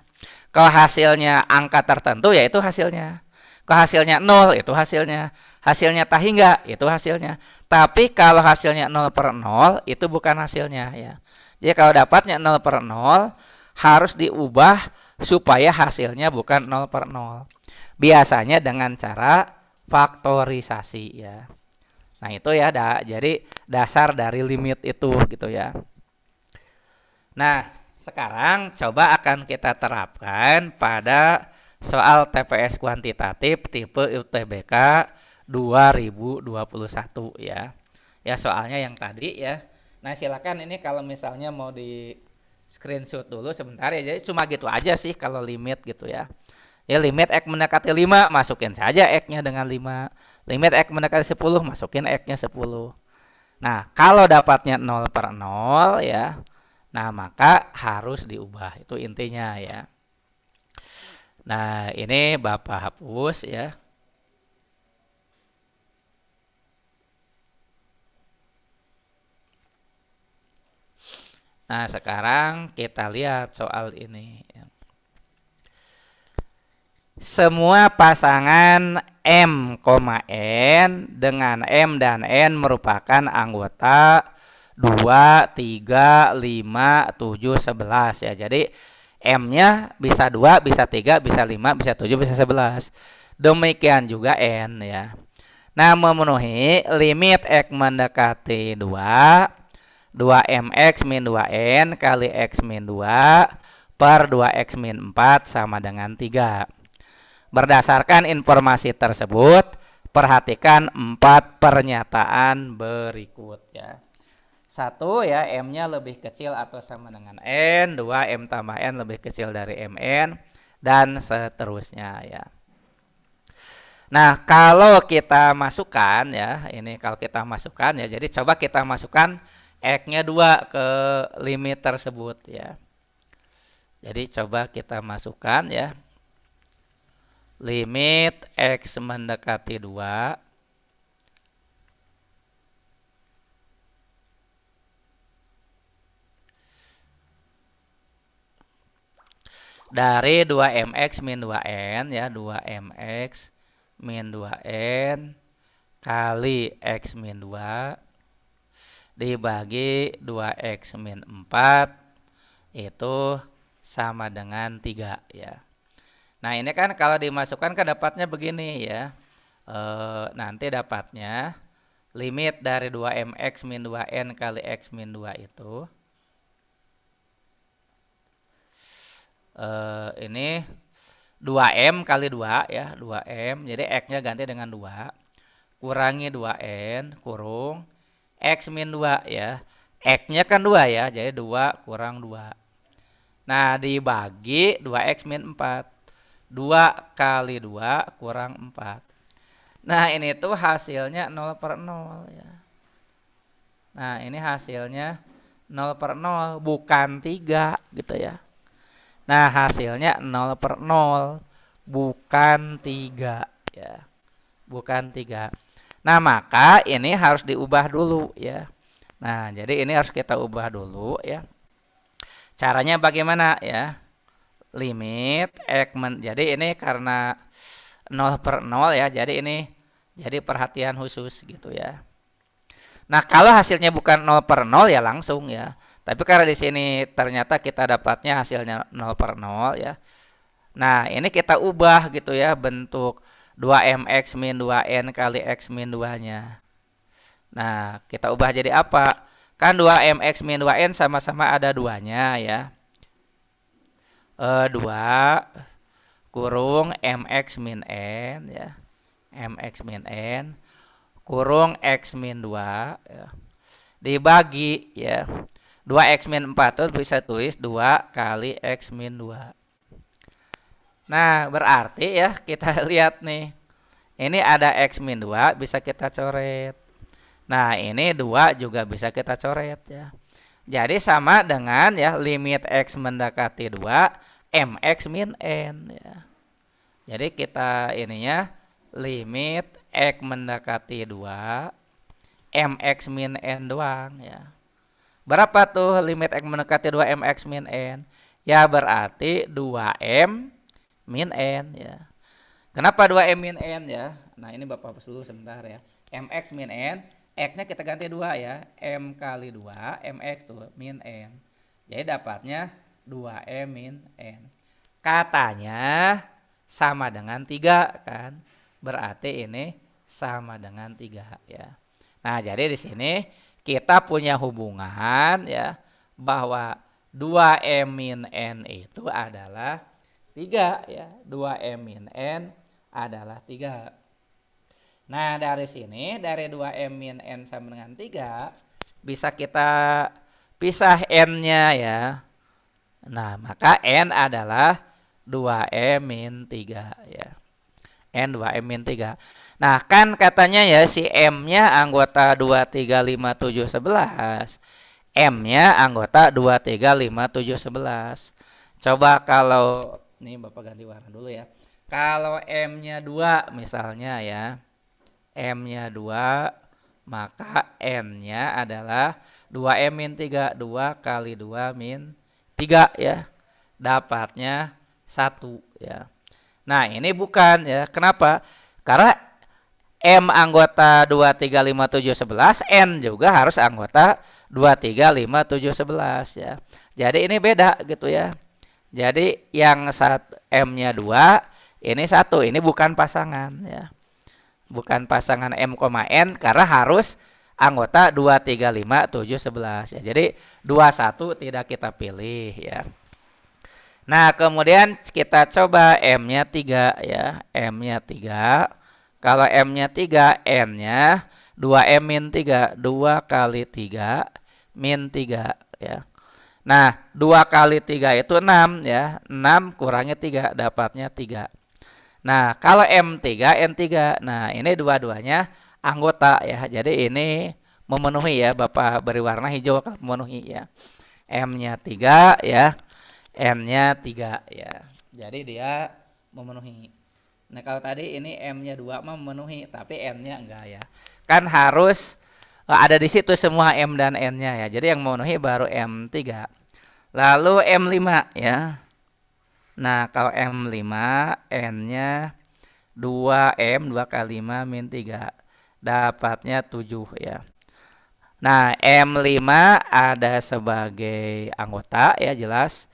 Kalau hasilnya angka tertentu ya itu hasilnya. Kalau hasilnya 0 itu hasilnya. Hasilnya tak hingga itu hasilnya. Tapi kalau hasilnya 0/0 itu bukan hasilnya ya. Jadi kalau dapatnya 0/0 harus diubah supaya hasilnya bukan 0/0. Biasanya dengan cara faktorisasi ya. Nah, itu ya jadi dasar dari limit itu gitu ya. Nah, sekarang coba akan kita terapkan pada soal TPS kuantitatif tipe UTBK 2021 ya. Ya, soalnya yang tadi ya. Nah, silakan ini kalau misalnya mau di screenshot dulu sebentar ya. Jadi cuma gitu aja sih kalau limit gitu ya. Ya, limit X mendekati 5 masukin saja X-nya dengan 5. Limit X mendekati 10 masukin X-nya 10. Nah, kalau dapatnya 0/0 ya, nah maka harus diubah. Itu intinya ya. Nah, ini Bapak hapus ya. Nah, sekarang kita lihat soal ini. Semua pasangan M, N dengan M dan N merupakan anggota 2, 3, 5, 7, 11 ya. Jadi M-nya bisa 2, bisa 3, bisa 5, bisa 7, bisa 11. Demikian juga N ya. Nah, memenuhi limit X mendekati 2, 2mx min 2n kali x min 2 per 2x min 4 sama dengan 3. Berdasarkan informasi tersebut, perhatikan 4 pernyataan berikut ya. 1 ya, M-nya lebih kecil atau sama dengan N. 2, M tambah N lebih kecil dari MN. Dan seterusnya ya. Nah, kalau kita masukkan ya, ini kalau kita masukkan ya, jadi coba kita masukkan X-nya 2 ke limit tersebut ya. Jadi coba kita masukkan ya. Limit X mendekati 2 dari 2mx min 2n ya, 2mx min 2n kali x min 2 dibagi 2x min 4 itu sama dengan 3 ya. Nah, ini kan kalau dimasukkan kan dapatnya begini ya. Nanti dapatnya limit dari 2mx min 2n kali x min 2 itu ini 2m kali 2 ya, 2m. Jadi x-nya ganti dengan 2. Kurangi 2n kurung x min 2 ya. X-nya kan 2 ya, jadi 2 kurang 2. Nah, dibagi 2x min 4. 2 kali 2 kurang 4. Nah, ini tuh hasilnya 0/0 ya. Nah, ini hasilnya 0/0 bukan 3 gitu ya. Nah, hasilnya 0/0 bukan 3 ya. Bukan 3. Nah, maka ini harus diubah dulu ya. Nah, jadi ini harus kita ubah dulu ya. Caranya bagaimana ya? Limit X jadi ini karena 0/0 ya. Jadi ini jadi perhatian khusus gitu ya. Nah, kalau hasilnya bukan 0/0 ya langsung ya. Tapi karena di sini ternyata kita dapatnya hasilnya 0/0 ya. Nah, ini kita ubah gitu ya bentuk 2mx min 2n kali x min 2-nya. Nah, kita ubah jadi apa? Kan 2mx min 2n sama-sama ada 2-nya ya. 2 kurung mx min n ya. Mx min n kurung x min 2 ya. Dibagi ya. 2x min 4 itu bisa tulis 2 kali x min 2. Nah, berarti ya kita lihat nih. Ini ada x min 2 bisa kita coret. Nah, ini 2 juga bisa kita coret ya. Jadi sama dengan ya limit x mendekati 2 mx min n ya. Jadi kita ininya limit x mendekati 2 mx min n doang ya. Berapa tuh limit x mendekati 2 mx min n? Ya berarti 2m min n ya. Kenapa 2m min n ya? Nah, ini Bapak hapus dulu sebentar ya. Mx min n, x-nya kita ganti 2 ya. M kali 2, mx tuh min n. Jadi dapatnya 2m min n. Katanya sama dengan 3 kan. Berarti ini sama dengan 3 ya. Nah, jadi di sini kita punya hubungan ya bahwa 2m min n itu adalah 3 ya. 2m min n adalah 3. Nah, dari sini dari 2m min n sama dengan 3 bisa kita pisah n-nya ya. Nah, maka n adalah 2m min 3 ya. N 2m min 3. Nah, kan katanya ya si M-nya anggota 2, 3, 5, 7, 11. M-nya anggota 2, 3, 5, 7, 11. Coba kalau nih Bapak ganti warna dulu ya. Kalau M-nya 2 misalnya ya. M-nya 2 maka N-nya adalah 2M min 3. 2 kali 2 min 3 ya. Dapatnya 1 ya. Nah, ini bukan ya. Kenapa? Karena M anggota 2, 3, 5, 7, 11. N juga harus anggota 2, 3, 5, 7, 11 ya. Jadi ini beda gitu ya. Jadi yang M-nya 2, ini 1. Ini bukan pasangan ya. Bukan pasangan M, N karena harus anggota 2, 3, 5, 7, 11 ya. Jadi 21 tidak kita pilih ya. Nah, kemudian kita coba M-nya 3 ya. M-nya 3. Kalau M-nya 3, N-nya 2M min 3. 2 kali 3 min 3 ya. Nah, 2 kali 3 itu 6 ya. 6 kurangi 3 dapatnya 3. Nah, kalau M3, N3. Nah, ini dua-duanya anggota ya. Jadi ini memenuhi ya. Bapak beri warna hijau kalau memenuhi ya. M-nya 3 ya. N-nya 3 ya. Jadi dia memenuhi. Nah, kalau tadi ini M-nya 2 memenuhi, tapi N-nya enggak ya. Kan harus ada di situ semua M dan N-nya ya. Jadi yang memenuhi baru M3. Lalu M5 ya. Nah, kalau M5 N-nya 2M 2 kali 5 min 3. Dapatnya 7 ya. Nah, M5 ada sebagai anggota ya jelas.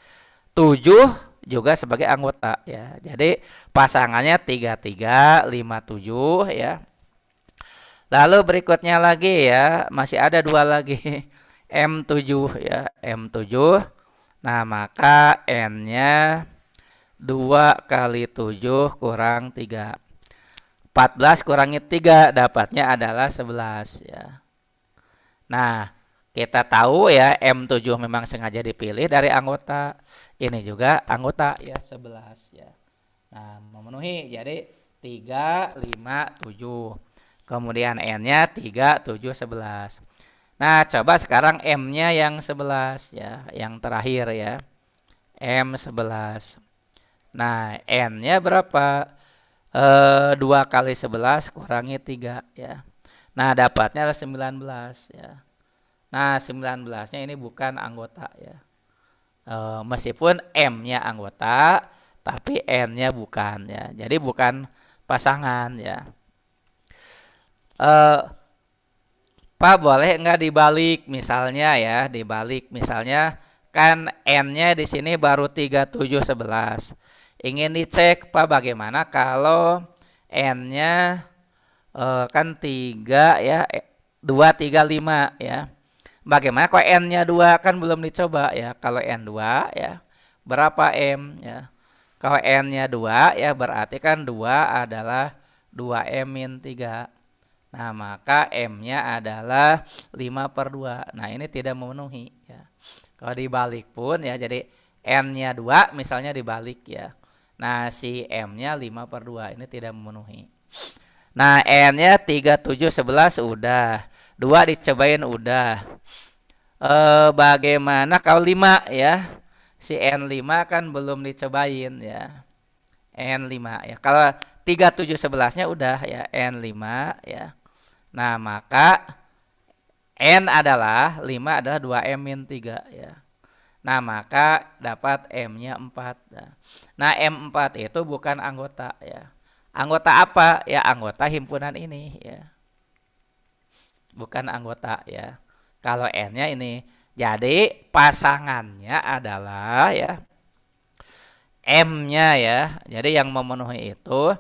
7 juga sebagai anggota ya. Jadi pasangannya 33, 57 ya. Lalu berikutnya lagi ya, masih ada 2 lagi. M7 ya, M7. Nah, maka N-nya 2 kali 7 kurang 3. 14 kurangi 3 dapatnya adalah 11 ya. Nah, kita tahu ya M7 memang sengaja dipilih dari anggota. Ini juga anggota ya 11 ya. Nah, memenuhi jadi 3, 5, 7. Kemudian N-nya 3, 7, 11. Nah, coba sekarang M-nya yang 11 ya, yang terakhir ya. M 11. Nah, N-nya berapa? 2 kali 11 kurangi 3 ya. Nah, dapatnya adalah 19 ya. Nah, 19-nya ini bukan anggota ya. Meskipun M-nya anggota, tapi N-nya bukan ya. Jadi bukan pasangan ya. Eh, Pak, boleh nggak dibalik misalnya ya, dibalik misalnya kan N-nya di sini baru 3711. Ingin dicek Pak bagaimana kalau N-nya kan 3 ya, 235 ya. Bagaimana kalau N-nya 2 kan belum dicoba ya. Kalau N 2 ya, berapa M ya? Kalau N-nya 2 ya berarti kan 2 adalah 2M min 3. Nah, maka M-nya adalah 5/2. Nah, ini tidak memenuhi ya. Kalau dibalik pun ya, jadi N-nya 2 misalnya dibalik ya. Nah, si M-nya 5/2. Ini tidak memenuhi. Nah, N-nya 3711 udah. 2 dicobain udah. Bagaimana kalau 5 ya? Si N5 kan belum dicobain ya. N5 ya. Kalau 3711-nya udah ya N5 ya. Nah, maka N adalah 5 adalah 2M min 3 ya. Nah, maka dapat M-nya 4. Nah, M4 itu bukan anggota ya. Anggota apa? Ya, anggota himpunan ini ya. Bukan anggota ya. Kalau N-nya ini. Jadi, pasangannya adalah ya M-nya ya. Jadi yang memenuhi itu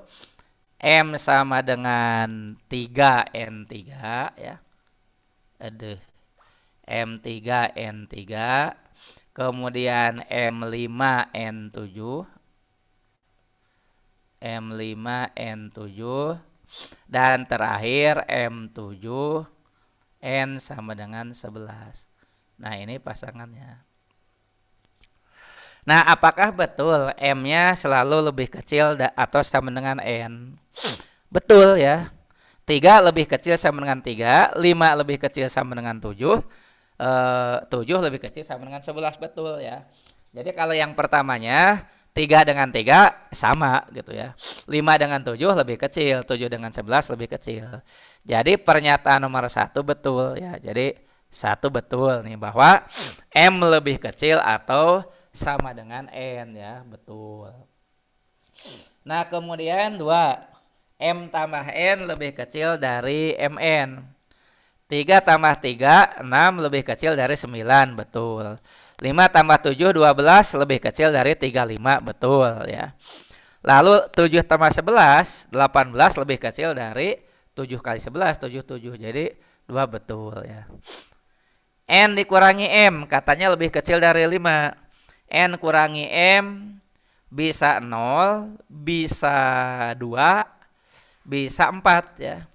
M sama dengan 3N3 ya. Aduh. M3N3, kemudian M5N7, M5N7, dan terakhir M7N sama dengan 11. Nah, ini pasangannya. Nah, apakah betul M-nya selalu lebih kecil atau sama dengan N? Betul ya. 3 lebih kecil sama dengan 3, 5 lebih kecil sama dengan 7, 7 lebih kecil sama dengan 11, betul ya. Jadi kalau yang pertamanya 3 dengan 3 sama gitu ya. 5 dengan 7 lebih kecil, 7 dengan 11 lebih kecil. Jadi pernyataan nomor 1 betul ya. Jadi 1 betul nih bahwa M lebih kecil atau sama dengan N ya, betul. Nah, kemudian 2, M tambah N lebih kecil dari MN. 3 tambah 3, 6 lebih kecil dari 9, betul. 5 tambah 7, 12 lebih kecil dari 35, betul ya. Lalu 7 tambah 11, 18 lebih kecil dari 7 kali 11, 7. Jadi 2 betul ya. N dikurangi M, katanya lebih kecil dari 5. N kurangi M bisa 0, bisa 2, bisa 4 ya.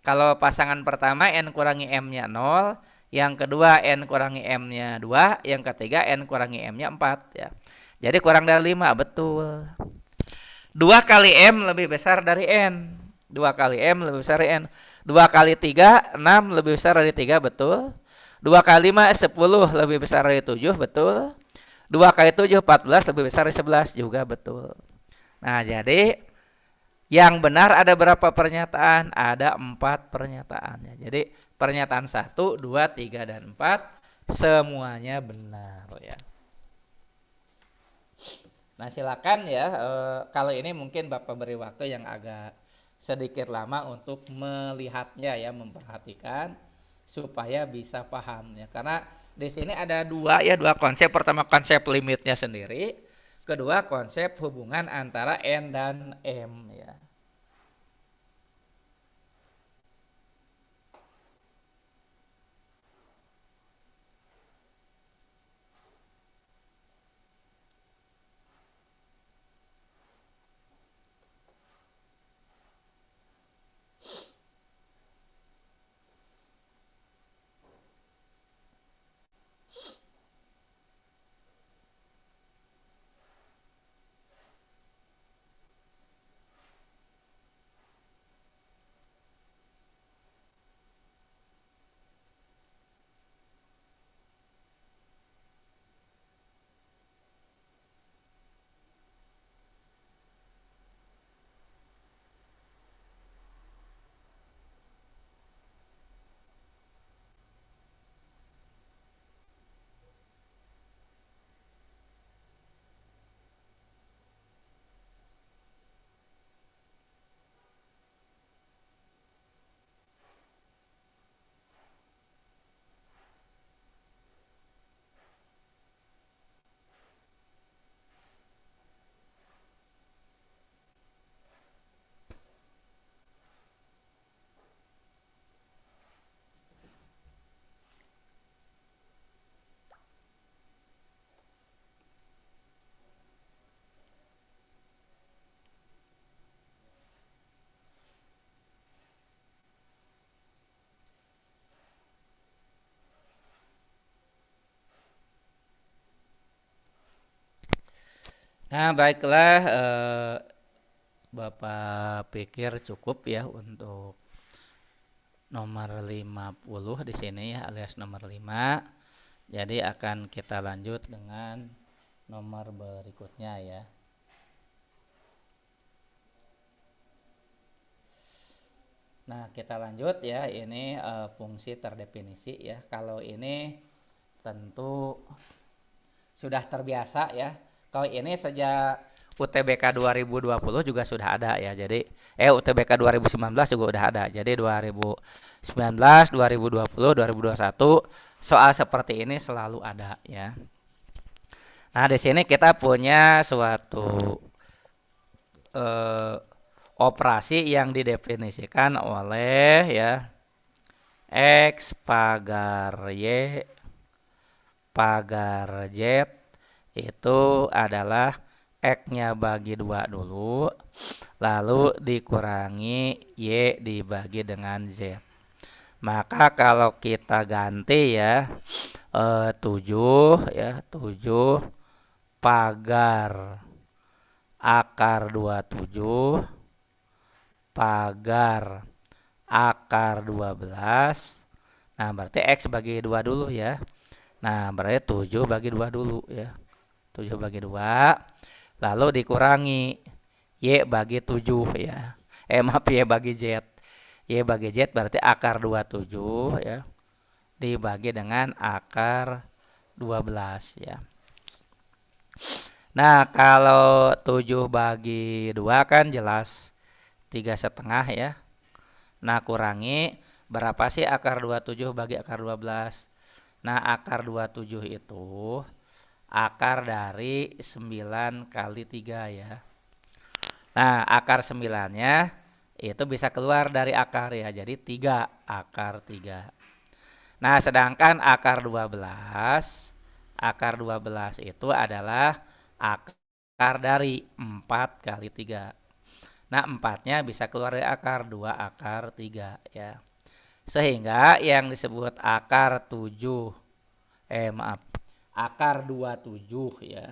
Kalau pasangan pertama N kurangi M-nya 0, yang kedua N kurangi M-nya 2, yang ketiga N kurangi M-nya 4 ya. Jadi kurang dari 5, betul. 2 kali M lebih besar dari N. 2 kali M lebih besar dari N. 2 kali 3, 6 lebih besar dari 3, betul. 2 kali 5, 10 lebih besar dari 7, betul. 2 kali 7, 14 lebih besar dari 11, juga betul. Nah, jadi yang benar ada berapa pernyataan? Ada 4 pernyataannya. Jadi pernyataan 1, 2, 3, dan 4 semuanya benar ya. Nah, silakan ya. Kalau ini mungkin Bapak beri waktu yang agak sedikit lama untuk melihatnya ya, memperhatikan supaya bisa paham ya. Karena di sini ada dua konsep. Pertama konsep limitnya sendiri, kedua konsep hubungan antara N dan M ya. Nah, baiklah, Bapak pikir cukup ya untuk nomor 50 di sini ya, alias nomor 5. Jadi akan kita lanjut dengan nomor berikutnya ya. Nah, kita lanjut ya. Ini fungsi terdefinisi ya. Kalau ini tentu sudah terbiasa ya. Kalau ini sejak UTBK 2020 juga sudah ada ya. Jadi UTBK 2019 juga udah ada. Jadi 2019, 2020, 2021 soal seperti ini selalu ada ya. Nah, di sini kita punya suatu eh, operasi yang didefinisikan oleh ya X pagar Y pagar Z itu adalah X-nya bagi 2 dulu, lalu dikurangi Y dibagi dengan Z. Maka kalau kita ganti ya 7 ya 7 pagar akar 27 pagar akar 12. Nah, berarti X bagi 2 dulu ya. Nah, berarti 7 bagi 2 dulu ya. 7 bagi 2. Lalu dikurangi Y bagi 7 ya. Maaf, Y bagi Z. Y bagi Z berarti akar 27 ya. Dibagi dengan akar 12 ya. Nah, kalau 7 bagi 2 kan jelas 3,5 ya. Nah, kurangi berapa sih akar 27 bagi akar 12? Nah, akar 27 itu akar dari 9 kali 3 ya. Nah, akar 9-nya itu bisa keluar dari akar ya. Jadi 3 akar 3. Nah, sedangkan akar 12 itu adalah akar dari 4 kali 3. Nah, 4-nya bisa keluar dari akar 2 akar 3 ya. Sehingga yang disebut akar 7 maaf, akar 27 ya.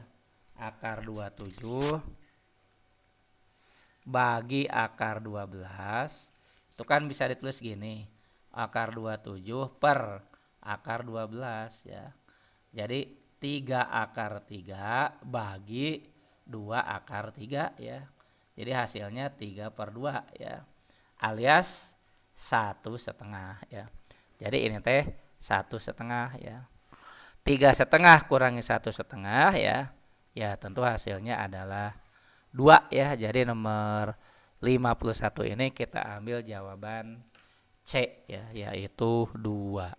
Akar 27 bagi akar 12 itu kan bisa ditulis gini. Akar 27 per akar 12 ya. Jadi 3 akar 3 bagi 2 akar 3 ya. Jadi hasilnya 3 per 2 ya. Alias 1,5 ya. Jadi ini teh 1,5 ya. 3,5 kurangi 1,5 ya. Ya tentu hasilnya adalah 2 ya. Jadi nomor 51 ini kita ambil jawaban C ya, yaitu 2.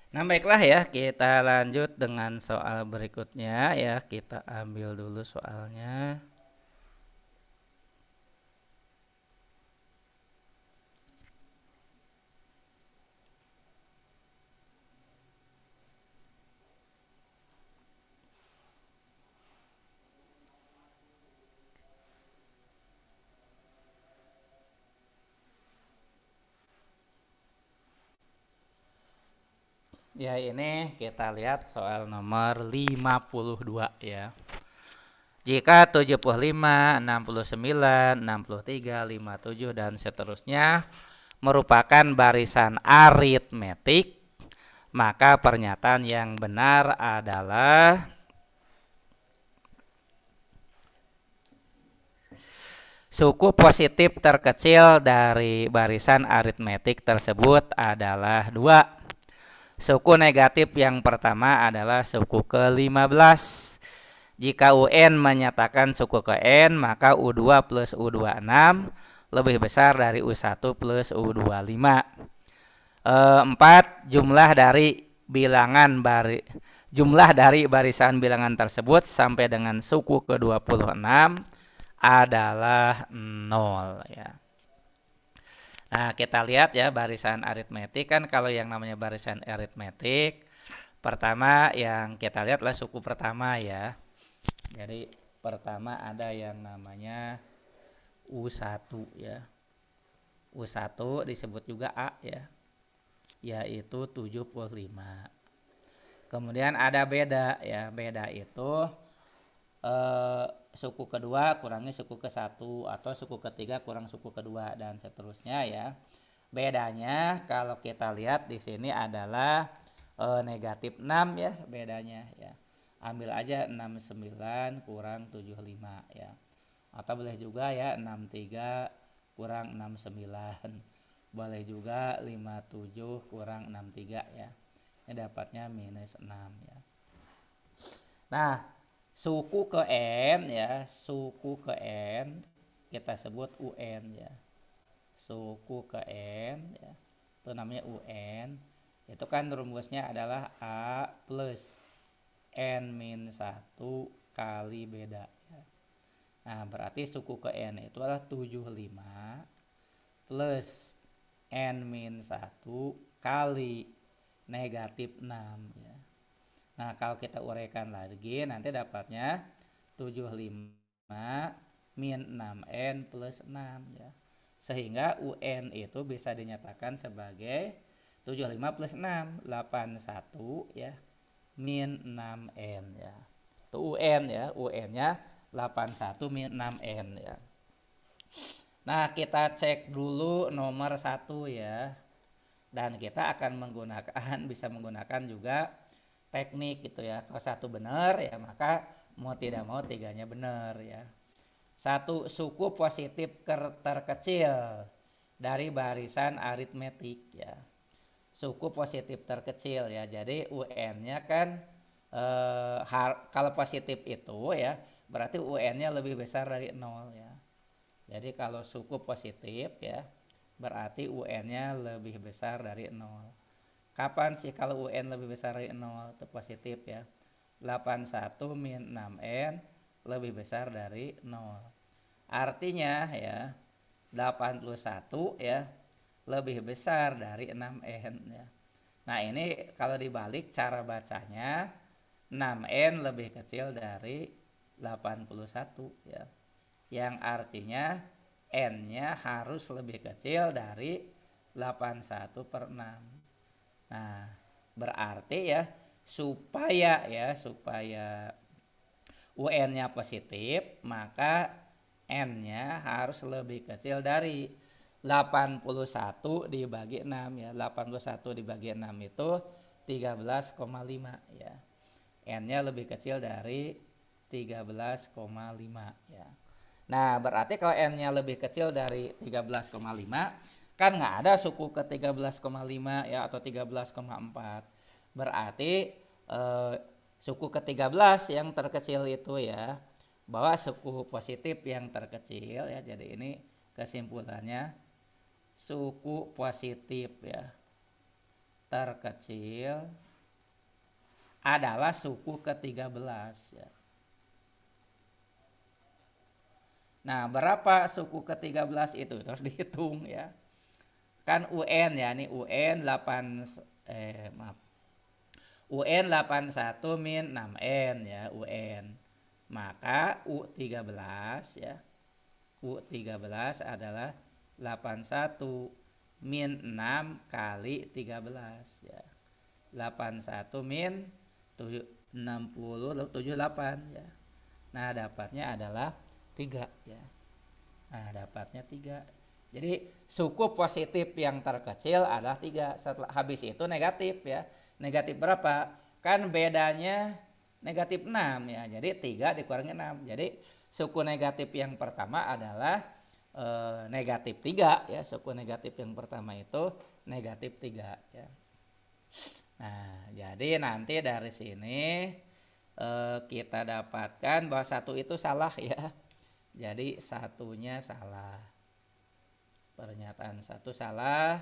Nah, baiklah ya, kita lanjut dengan soal berikutnya ya. Kita ambil dulu soalnya. Ya, ini kita lihat soal nomor 52 ya. Jika 75, 69, 63, 57 dan seterusnya merupakan barisan aritmetik, maka pernyataan yang benar adalah suku positif terkecil dari barisan aritmetik tersebut adalah 2. Suku negatif yang pertama adalah suku ke-15. Jika UN menyatakan suku ke N, maka U2 plus U26 lebih besar dari U1 plus U25. 4. Jumlah dari barisan bilangan tersebut sampai dengan suku ke-26 adalah 0 ya. Nah, kita lihat ya barisan aritmetik kan, kalau yang namanya barisan aritmetik pertama yang kita lihat adalah suku pertama ya. Jadi pertama ada yang namanya U1 ya. U1 disebut juga A ya, yaitu 75. Kemudian ada beda ya. Beda itu suku kedua kurangi suku ke-1 atau suku ketiga kurang suku kedua dan seterusnya ya. Bedanya kalau kita lihat di sini adalah negatif 6 ya bedanya ya. Ambil aja 69 kurang 75 ya. Atau boleh juga ya 63 kurang 69. Boleh juga 57 kurang 63 ya. Ini dapatnya minus 6 ya. Nah, suku ke N ya, suku ke N kita sebut UN ya. Suku ke N ya, itu namanya UN. Itu kan rumusnya adalah A plus N min 1 kali beda ya. Nah, berarti suku ke N itu adalah 75 plus N min 1 kali negatif 6 ya. Nah, kalau kita uraikan lagi nanti dapatnya 75 min 6N plus 6 ya. Sehingga UN itu bisa dinyatakan sebagai 75 plus 6, 81 ya, min 6N ya. Itu UN ya, UN-nya 81 min 6N ya. Nah, kita cek dulu nomor 1 ya. Dan kita akan menggunakan bisa menggunakan juga teknik gitu ya. Kalau satu benar ya maka mau tidak mau tiganya benar ya. Satu, suku positif terkecil dari barisan aritmetik ya. Suku positif terkecil ya. Jadi UN-nya kan kalau positif itu ya berarti UN-nya lebih besar dari 0 ya. Jadi kalau suku positif ya berarti UN-nya lebih besar dari 0. Kapan sih kalau UN lebih besar dari 0? Itu positif ya. 81 min 6N lebih besar dari 0. Artinya ya 81 ya lebih besar dari 6N ya. Nah, ini kalau dibalik cara bacanya 6N lebih kecil dari 81 ya. Yang artinya N-nya harus lebih kecil dari 81 per 6. Nah, berarti ya supaya UN-nya positif, maka N-nya harus lebih kecil dari 81 dibagi 6 ya. 81 dibagi 6 itu 13,5 ya. N-nya lebih kecil dari 13,5 ya. Nah, berarti kalau N-nya lebih kecil dari 13,5 kan nggak ada suku ke 13,5 ya atau 13,4. Berarti suku ke-13 yang terkecil itu ya, bahwa suku positif yang terkecil ya. Jadi ini kesimpulannya suku positif ya terkecil adalah suku ke-13 ya. Nah, berapa suku ke-13 itu? Terus dihitung ya. Kan UN ya, ini UN 8 maaf. UN 81 min 6N ya, UN. Maka U13 ya. U13 adalah 81 min 6 kali 13 ya. 81 min 60 lalu 78 ya. Nah, dapatnya adalah 3 ya. Nah, dapatnya 3. Jadi suku positif yang terkecil adalah 3. Setelah habis itu negatif ya. Negatif berapa? Kan bedanya negatif 6 ya. Jadi 3 dikurangi 6. Jadi suku negatif yang pertama adalah negatif 3 ya. Suku negatif yang pertama itu negatif 3 ya. Nah, jadi nanti dari sini kita dapatkan bahwa 1 itu salah ya. Jadi satunya salah. Pernyataan 1 salah,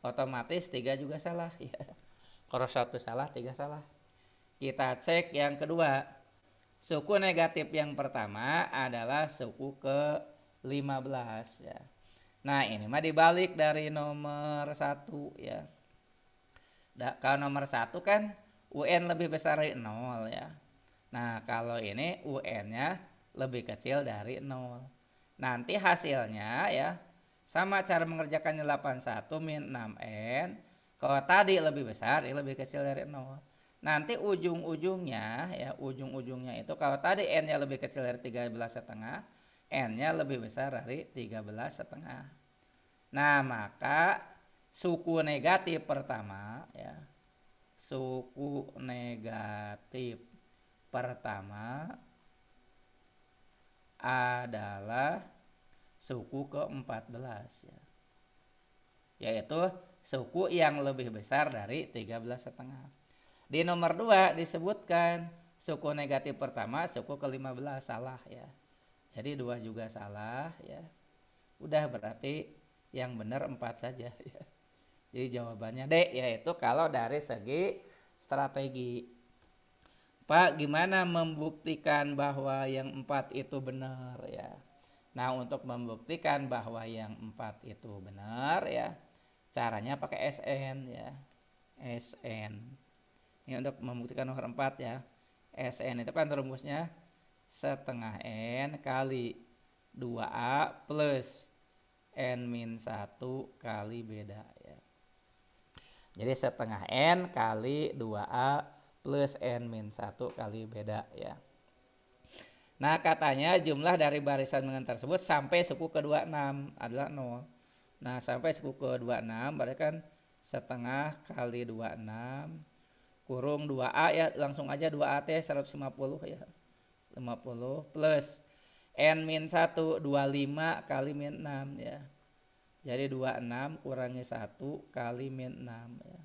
otomatis 3 juga salah ya. Kalau 1 salah, 3 salah. Kita cek yang kedua. Suku negatif yang pertama adalah suku ke-15 ya. Nah, ini mah dibalik dari nomor 1 ya. Kalau nomor 1 kan UN lebih besar dari 0 ya. Nah, kalau ini UN-nya lebih kecil dari 0. Nanti hasilnya ya sama cara mengerjakannya 81 min 6N. Kalau tadi lebih besar, ini lebih kecil dari 0. Nanti ujung-ujungnya ya, ujung-ujungnya itu kalau tadi N-nya lebih kecil dari 13,5, N-nya lebih besar dari 13,5. Nah, maka suku negatif pertama ya, suku negatif pertama adalah suku ke-14 ya. Yaitu suku yang lebih besar dari 13,5. Di nomor 2 disebutkan suku negatif pertama suku ke-15 salah ya. Jadi 2 juga salah ya. Udah berarti yang benar 4 saja ya. Jadi jawabannya D yaitu kalau dari segi strategi. Pak, gimana membuktikan bahwa yang 4 itu benar ya? Nah, untuk membuktikan bahwa yang 4 itu benar ya, caranya pakai SN ya. SN. Ini untuk membuktikan nomor 4 ya. SN itu kan rumusnya setengah N kali 2A plus N-1 kali beda ya. Jadi setengah N kali 2A plus N-1 kali beda ya. Nah, katanya jumlah dari barisan mengen tersebut sampai suku ke-26 adalah 0. Nah, sampai suku ke-26 berarti kan setengah kali 26 kurung 2A ya, langsung aja 2A teh 150 ya. 50 plus N-1 25 kali min 6 ya. Jadi 26 kurangi 1 kali min 6 ya.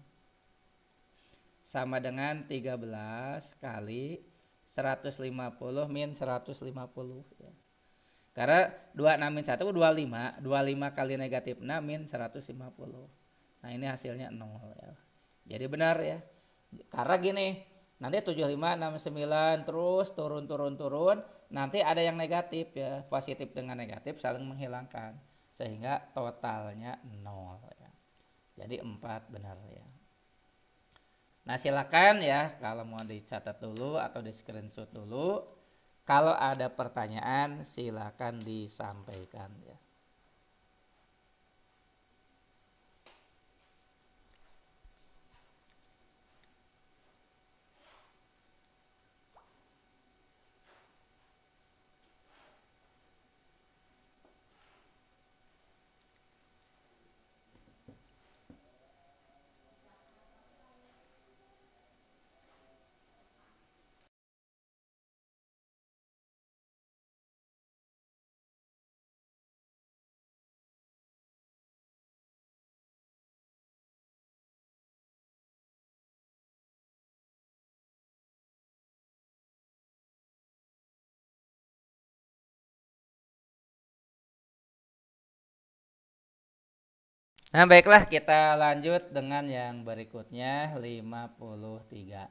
Sama dengan 13 kali 150 min 150 ya. Karena 26 min 1 25, 25 kali negatif 6 min 150. Nah, ini hasilnya 0 ya. Jadi benar ya. Karena gini, nanti 75 69 terus turun, nanti ada yang negatif ya. Positif dengan negatif saling menghilangkan sehingga totalnya 0 ya. Jadi 4 benar ya. Nah, silakan ya kalau mau dicatat dulu atau di screenshot dulu. Kalau ada pertanyaan silakan disampaikan ya. Nah, baiklah kita lanjut dengan yang berikutnya 53.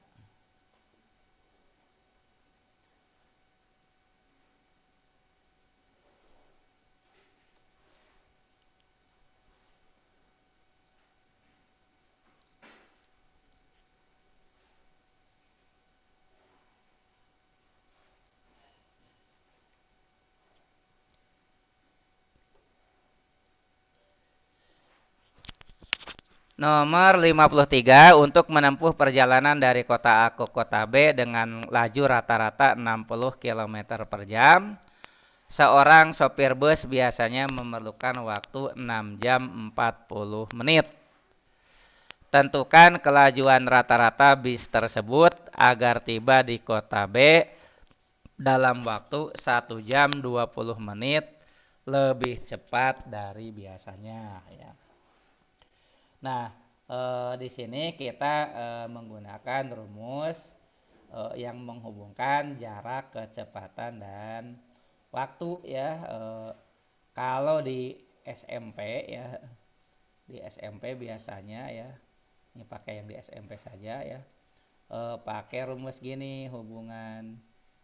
Nomor 53, untuk menempuh perjalanan dari kota A ke kota B dengan laju rata-rata 60 km per jam, seorang sopir bus biasanya memerlukan waktu 6 jam 40 menit. Tentukan kelajuan rata-rata bis tersebut agar tiba di kota B dalam waktu 1 jam 20 menit lebih cepat dari biasanya ya. Nah, di sini kita menggunakan rumus yang menghubungkan jarak, kecepatan dan waktu ya. Kalau di SMP ya, di SMP biasanya ya, ini pakai yang di SMP saja ya. Pakai rumus gini, hubungan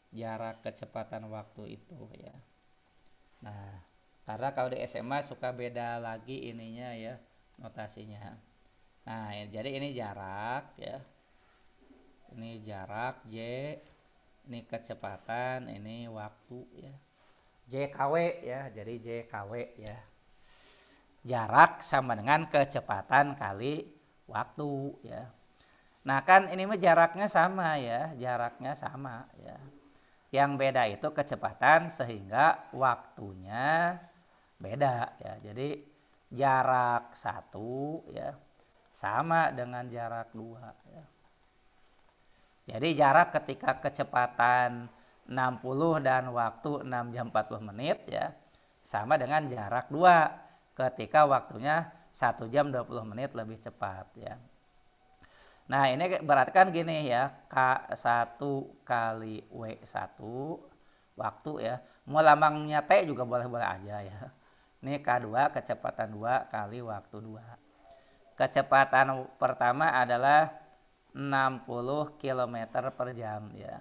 jarak, kecepatan, waktu itu ya. Nah, karena kalau di SMA suka beda lagi ininya ya, notasinya. Nah, jadi ini jarak ya. Ini jarak J, ini kecepatan, ini waktu ya. JKW ya, jadi JKW ya. Jarak sama dengan kecepatan kali waktu ya. Nah, kan ini mah jaraknya sama ya, jaraknya sama ya. Yang beda itu kecepatan sehingga waktunya beda ya. Jadi jarak 1 ya sama dengan jarak 2 ya. Jadi jarak ketika kecepatan 60 dan waktu 6 jam 40 menit ya sama dengan jarak 2 ketika waktunya 1 jam 20 menit lebih cepat ya. Nah, ini berarti kan gini ya, K1 kali W1 waktu ya. Mau lambangnya T juga boleh-boleh aja ya. Ini K2 kecepatan 2 kali waktu 2. Kecepatan pertama adalah 60 km per jam ya.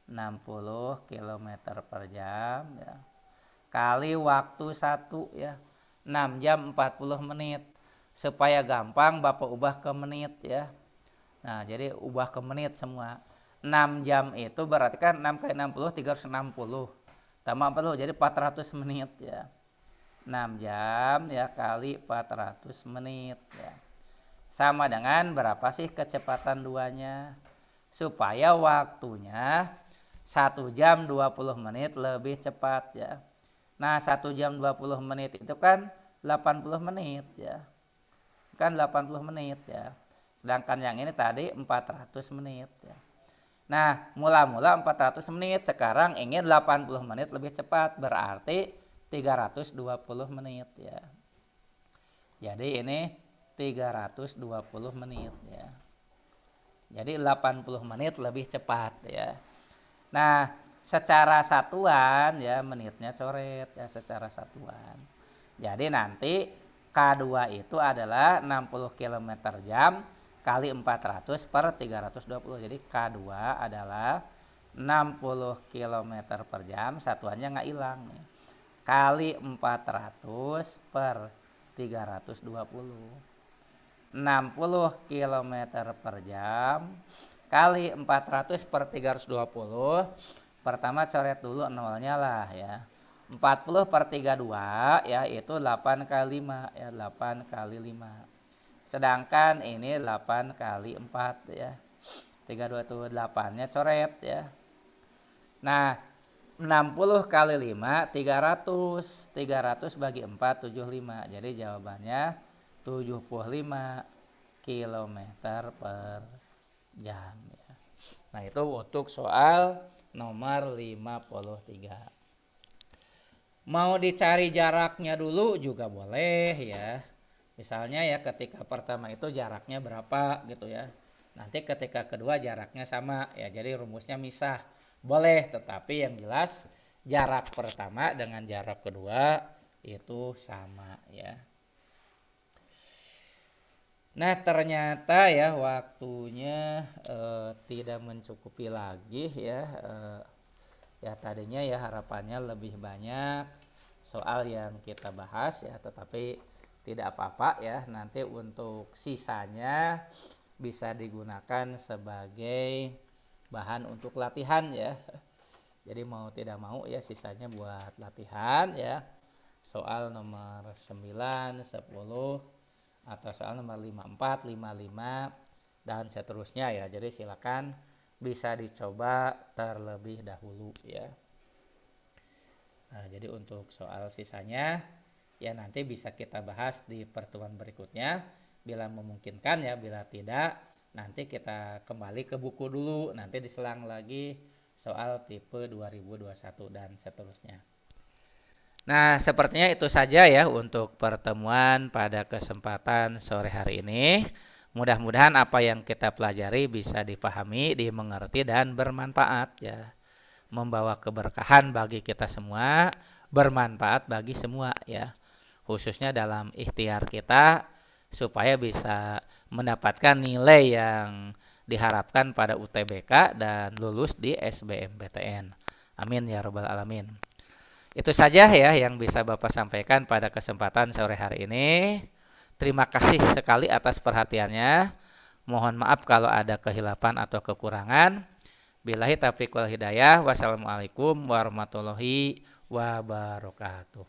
60 km per jam ya. Kali waktu 1 ya. 6 jam 40 menit. Supaya gampang Bapak ubah ke menit ya. Nah, jadi ubah ke menit semua. 6 jam itu berarti kan 6 kali 60 360. Tambah 40 jadi 400 menit ya. 6 jam ya kali 400 menit ya. Sama dengan berapa sih kecepatan duanya? Supaya waktunya 1 jam 20 menit lebih cepat ya. Nah, 1 jam 20 menit itu kan 80 menit ya. Kan 80 menit ya. Sedangkan yang ini tadi 400 menit ya. Nah, mula-mula 400 menit, sekarang ingin 80 menit lebih cepat, berarti 320 menit ya. Jadi ini 320 menit ya. Jadi 80 menit lebih cepat ya. Nah, secara satuan ya menitnya coret ya secara satuan. Jadi nanti K2 itu adalah 60 km jam kali 400 per 320. Jadi K2 adalah 60 km per jam, satuannya nggak hilang nih. Kali 400 per 320. 60 km per jam kali 400 per 320. Pertama coret dulu nolnya lah ya. 40 per 32 ya itu 8 kali 5 ya, 8 kali 5. Sedangkan ini 8 kali 4 ya. 32 itu 8-nya coret ya. Nah, 60 kali 5 300. 300 bagi 4 75. Jadi jawabannya 75 kilometer per jam ya. Nah, itu untuk soal nomor 53. Mau dicari jaraknya dulu juga boleh ya. Misalnya ya ketika pertama itu jaraknya berapa gitu ya. Nanti ketika kedua jaraknya sama ya. Jadi rumusnya misah. Boleh, tetapi yang jelas jarak pertama dengan jarak kedua itu sama ya. Nah, ternyata ya waktunya tidak mencukupi lagi ya. Ya tadinya ya harapannya lebih banyak soal yang kita bahas ya, tetapi tidak apa-apa ya. Nanti untuk sisanya bisa digunakan sebagai bahan untuk latihan ya. Jadi mau tidak mau ya sisanya buat latihan ya. Soal nomor 9, 10 atau soal nomor 54, 55 dan seterusnya ya. Jadi silakan bisa dicoba terlebih dahulu ya. Nah, jadi untuk soal sisanya ya nanti bisa kita bahas di pertemuan berikutnya bila memungkinkan ya, bila tidak nanti kita kembali ke buku dulu, nanti diselang lagi soal tipe 2021 dan seterusnya. Nah, sepertinya itu saja ya untuk pertemuan pada kesempatan sore hari ini. Mudah-mudahan apa yang kita pelajari bisa dipahami, dimengerti dan bermanfaat ya. Membawa keberkahan bagi kita semua, bermanfaat bagi semua ya. Khususnya dalam ikhtiar kita supaya bisa mendapatkan nilai yang diharapkan pada UTBK dan lulus di SBMPTN. Amin ya rabbal alamin. Itu saja ya yang bisa Bapak sampaikan pada kesempatan sore hari ini. Terima kasih sekali atas perhatiannya. Mohon maaf kalau ada kehilapan atau kekurangan. Billahi taufiq wal hidayah. Wassalamualaikum warahmatullahi wabarakatuh.